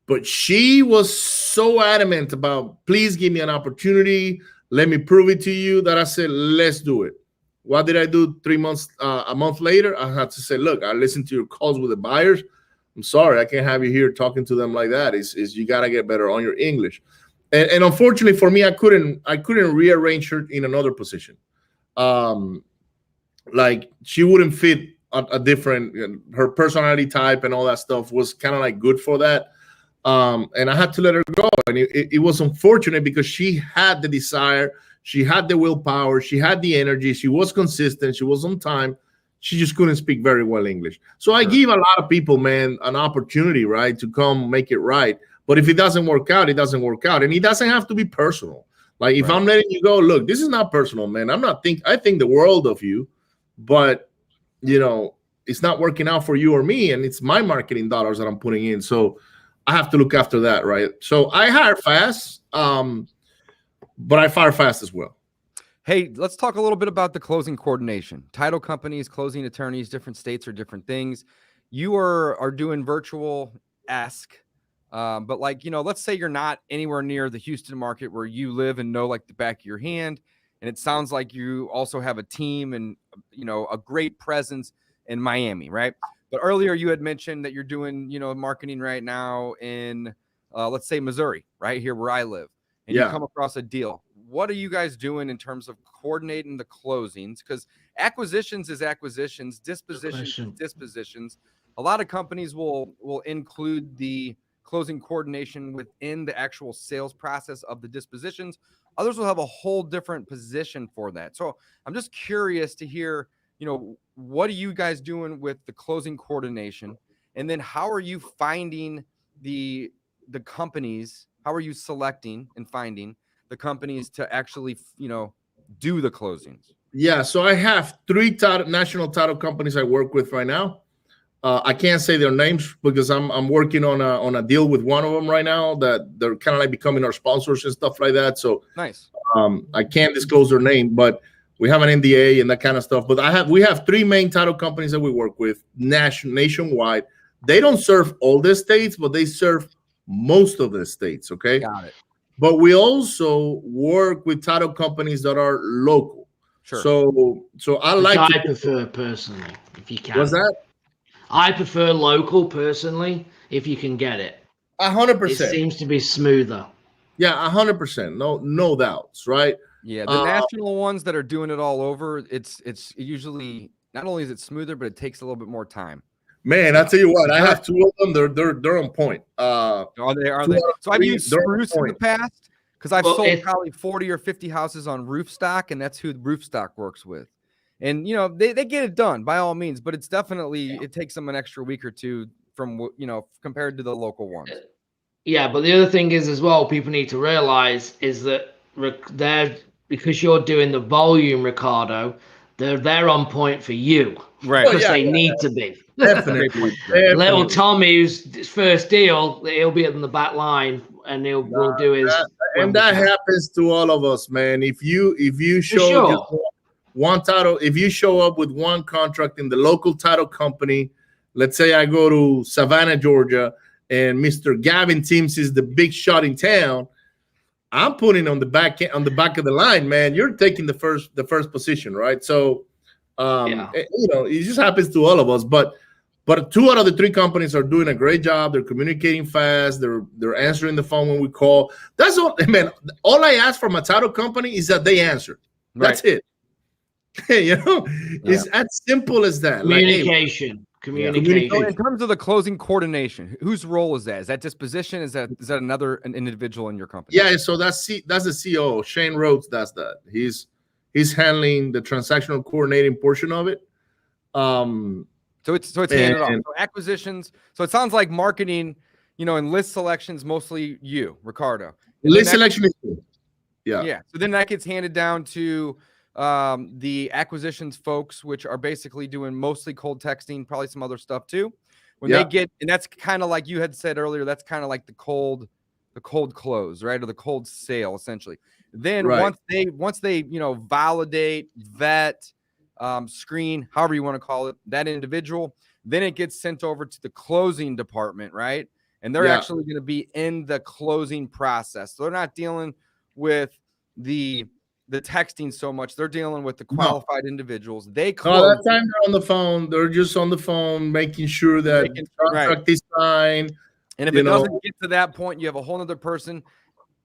But she was so adamant about, please give me an opportunity. Let me prove it to you, that I said, let's do it. What did I do 3 months, a month later? I had to say, look, I listened to your calls with the buyers. I'm sorry, I can't have you here talking to them like that. You got to get better on your English. and unfortunately for me, I couldn't rearrange her in another position. Like she wouldn't fit a different, her personality type and all that stuff was kind of like good for that. And I had to let her go. And it was unfortunate because she had the desire, she had the willpower, she had the energy, she was consistent, she was on time. She just couldn't speak very well English. So I give a lot of people, man, an opportunity, right, to come make it right. But if it doesn't work out, it doesn't work out. And it doesn't have to be personal. Like if I'm letting you go, look, this is not personal, man. I think the world of you, but you know, it's not working out for you or me, and it's my marketing dollars that I'm putting in. So I have to look after that, right? So I hire fast, but I fire fast as well. Hey, let's talk a little bit about the closing coordination. Title companies, closing attorneys, different states are different things. You are doing virtual-esque, but like, you know, let's say you're not anywhere near the Houston market where you live and know like the back of your hand. And it sounds like you also have a team and, you know, a great presence in Miami, right? But earlier you had mentioned that you're doing, you know, marketing right now in, let's say Missouri, right here where I live, and you come across a deal. What are you guys doing in terms of coordinating the closings? Because acquisitions is acquisitions, dispositions is dispositions. A lot of companies will include the closing coordination within the actual sales process of the dispositions. Others will have a whole different position for that. So I'm just curious to hear, you know, what are you guys doing with the closing coordination? And then how are you finding the companies? How are you selecting and finding the companies to actually, you know, do the closings? Yeah. So I have 3 national title companies I work with right now. I can't say their names because I'm working on a deal with one of them right now that they're kind of like becoming our sponsors and stuff like that. So nice. I can't disclose their name, but we have an NDA and that kind of stuff. But we have 3 main title companies that we work with nationwide. They don't serve all the states, but they serve most of the states. Okay. Got it. But we also work with title companies that are local. Sure. So I prefer personally, if you can. What's that? I prefer local personally, if you can get it. 100%. It seems to be smoother. Yeah, 100%. No doubts, right? Yeah, the national ones that are doing it all over, it's usually not only is it smoother, but it takes a little bit more time. Man, I tell you what, I have 2 of them. They're on point. Are they? So I've used Spruce in the past because I've sold probably 40 or 50 houses on Roofstock, and that's who Roofstock works with. And, you know, they get it done by all means, but it's definitely, it takes them an extra week or 2 from, you know, compared to the local ones. Yeah, but the other thing is as well, people need to realize is that because you're doing the volume, Ricardo, they're on point for you. Right. Because they need to be. Definitely. Little Tommy's first deal, he'll be in the back line and we'll do his. And that happens to all of us, man. If you show just one title, if you show up with one contract in the local title company, let's say I go to Savannah, Georgia, and Mr. Gavin Timms is the big shot in town, I'm putting on the back of the line, man. You're taking the first position, right? So, you know, it just happens to all of us. But 2 out of the 3 companies are doing a great job. They're communicating fast. They're answering the phone when we call. That's all, man. All I ask from a title company is that they answer. That's it. You know, it's as simple as that. Communication. Communication. So in terms of the closing coordination, whose role is that? Is that disposition? Is that an individual in your company? Yeah, so that's the COO. Shane Rhodes does that. He's handling the transactional coordinating portion of it. So it's handed off. So acquisitions. So it sounds like marketing, you know, and list selections mostly you, Ricardo. And list selection is you. Yeah. So then that gets handed down to the acquisitions folks, which are basically doing mostly cold texting, probably some other stuff too. When they get, and that's kind of like you had said earlier, that's kind of like the cold close, right? Or the cold sale, essentially. Then once they, you know, validate, vet, screen, however you want to call it, that individual, then it gets sent over to the closing department, right? And they're actually going to be in the closing process. So they're not dealing with the texting so much. They're dealing with the qualified individuals. They close. No, that time they're on the phone. They're just on the phone, making sure that contract is signed. And if it doesn't get to that point, you have a whole other person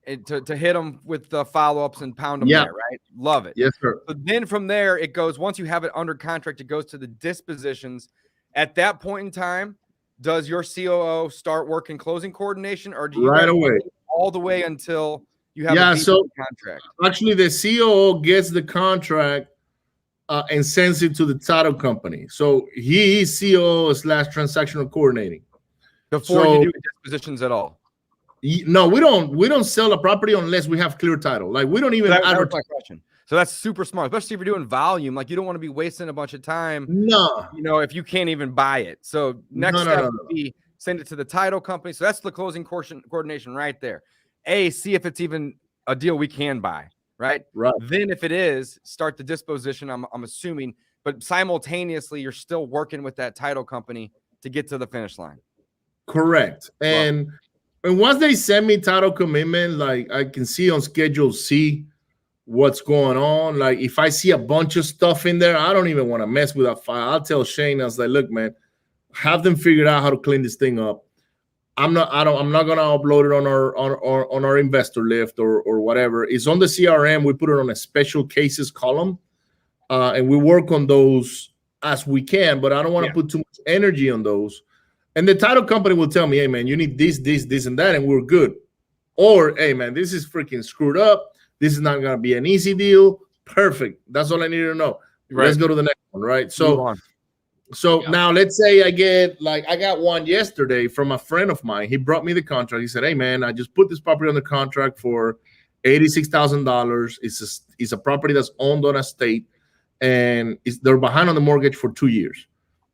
to hit them with the follow-ups and pound them there, right? Love it. Yes, sir. But then from there, it goes, once you have it under contract, it goes to the dispositions. At that point in time, does your COO start working closing coordination, or do you right away all the way until you have a contract? Actually, the COO gets the contract and sends it to the title company. So he is COO / transactional coordinating. Before you do dispositions at all? No, we don't sell a property unless we have clear title. Like we don't even advertise. My question. So that's super smart, especially if you're doing volume. Like you don't want to be wasting a bunch of time. No, if you can't even buy it. So next step would be send it to the title company. So that's the closing coordination right there. See if it's even a deal we can buy. Right. Then if it is, start the disposition. I'm assuming, but simultaneously you're still working with that title company to get to the finish line. Correct. And once they send me title commitment, like I can see on Schedule C what's going on. Like if I see a bunch of stuff in there, I don't even want to mess with that file. I'll tell Shane, I was like, look, man, have them figured out how to clean this thing up. I'm not gonna upload it on our investor lift or whatever. It's on the CRM. We put it on a special cases column, and we work on those as we can. But I don't want to put too much energy on those. And the title company will tell me, hey, man, you need this, and that, and we're good. Or, hey, man, this is freaking screwed up. This is not going to be an easy deal. Perfect. That's all I need to know. Right. Let's go to the next one, right? So now let's say I got one yesterday from a friend of mine. He brought me the contract. He said, hey, man, I just put this property on the contract for $86,000. It's a property that's owned on a state, and they're behind on the mortgage for 2 years.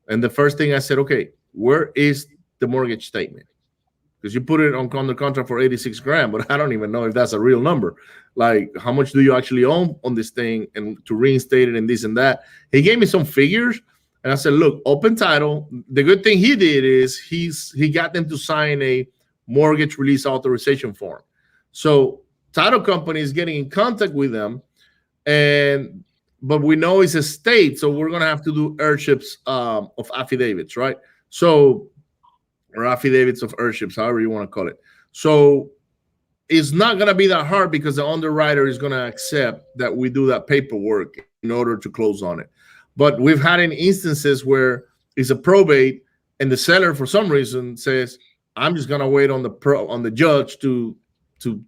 And the first thing I said, okay, where is the mortgage statement? Because you put it on the contract for 86 grand, but I don't even know if that's a real number. Like, how much do you actually own on this thing, and to reinstate it and this and that? He gave me some figures, and I said, look, open title. The good thing he did is he got them to sign a mortgage release authorization form. So title company is getting in contact with them, but we know it's a state, so we're gonna have to do airships of affidavits, right? So, or affidavits of airships, however you want to call it. So it's not going to be that hard because the underwriter is going to accept that we do that paperwork in order to close on it. But we've had instances where it's a probate and the seller, for some reason, says, I'm just going to wait on the judge to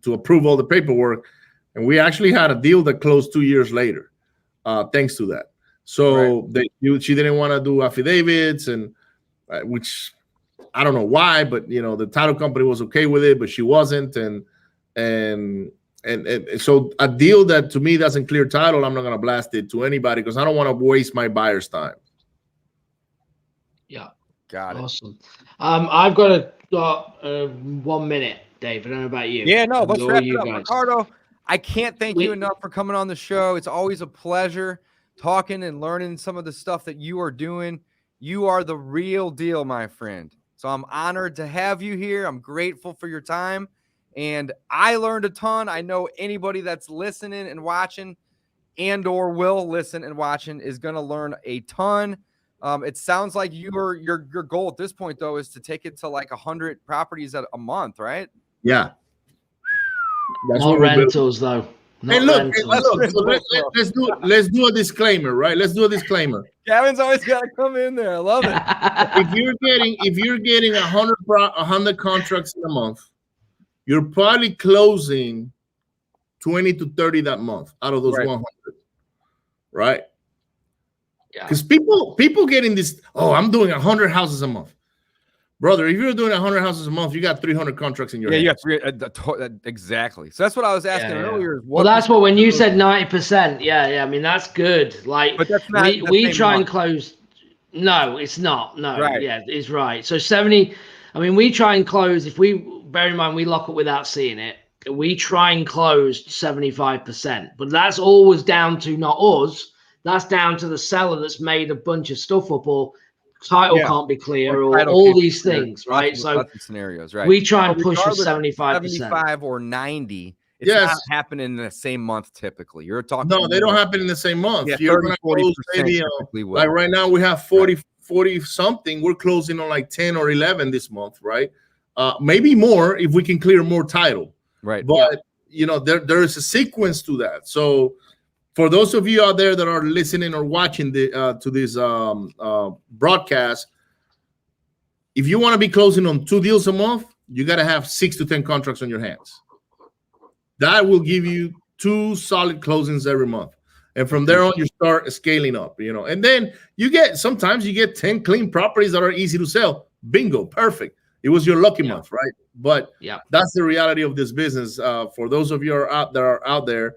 approve all the paperwork. And we actually had a deal that closed 2 years later, thanks to that. So she didn't want to do affidavits, and which I don't know why, but the title company was okay with it, but she wasn't, and so a deal that to me doesn't clear title, I'm not gonna blast it to anybody because I don't want to waste my buyer's time. Yeah, got it. Awesome. I've got 1 minute, Dave. I don't know about you. Yeah, no, let's wrap it up. Ricardo, I can't thank you enough for coming on the show. It's always a pleasure talking and learning some of the stuff that you are doing. You are the real deal, my friend. So I'm honored to have you here. I'm grateful for your time. And I learned a ton. I know anybody that's listening and watching and or will listen and watching is going to learn a ton. It sounds like your goal at this point, though, is to take it to like 100 properties a month, right? Yeah. That's not rentals, though. Hey, look, let's do a disclaimer, right? Let's do a disclaimer. Gavin's always got to come in there. I love it. If you're getting 100 contracts in a month, you're probably closing 20 to 30 that month out of those 100, right? Yeah. Because people getting this, I'm doing 100 houses a month. Brother, if you're doing 100 houses a month, you got 300 contracts in your hand. Yeah, exactly. So that's what I was asking earlier. Well, that's what when you said 90%. Yeah. I mean, that's good. Like, but that's not we try and close. No, it's not. No, right. Yeah, it's right. So 70. I mean, we try and close. If we bear in mind we lock up without seeing it, we try and close 75%. But that's always down to not us. That's down to the seller that's made a bunch of stuff up, or title can't be clear, or all these things, right? So scenarios, right? We try and push for 75%, 75 or 90. It's not happening in the same month typically. You're talking. No, they don't happen in the same month. Yeah, you're 30, 40%. Like right now, we have 40 something. We're closing on like 10 or 11 this month, right? Maybe more if we can clear more title. Right. But there is a sequence to that. So for those of you out there that are listening or watching to this broadcast, if you want to be closing on 2 deals a month, you got to have 6 to 10 contracts on your hands. That will give you 2 solid closings every month. And from there on, you start scaling up, and then sometimes you get 10 clean properties that are easy to sell. Bingo. Perfect. It was your lucky month, right? But that's the reality of this business. For those of you that are out there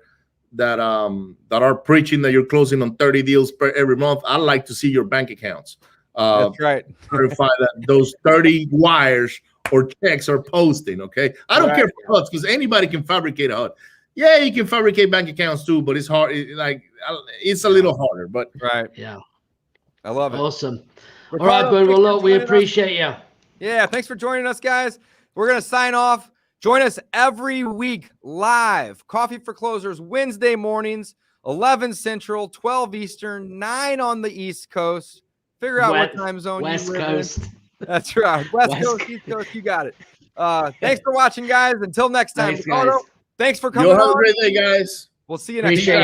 that are preaching that you're closing on 30 deals every month, I'd like to see your bank accounts. That's right. Verify that those 30 wires or checks are posting. Okay. I don't care for HUDs because anybody can fabricate a HUD. Yeah, you can fabricate bank accounts too, but it's hard. It's a little harder. But yeah, I love it. Awesome. Ricardo, all right, bud. Well, look, we appreciate you. Yeah, thanks for joining us, guys. We're gonna sign off. Join us every week live. Coffee for Closers Wednesday mornings, 11 Central, 12 Eastern, 9 on the East Coast. Figure out what time zone West you live Coast. in. That's right. West Coast, East Coast, you got it. Thanks for watching, guys. Until next time. Thanks, guys. Thanks for coming Have on. a great day, guys. We'll see you next Appreciate time. it.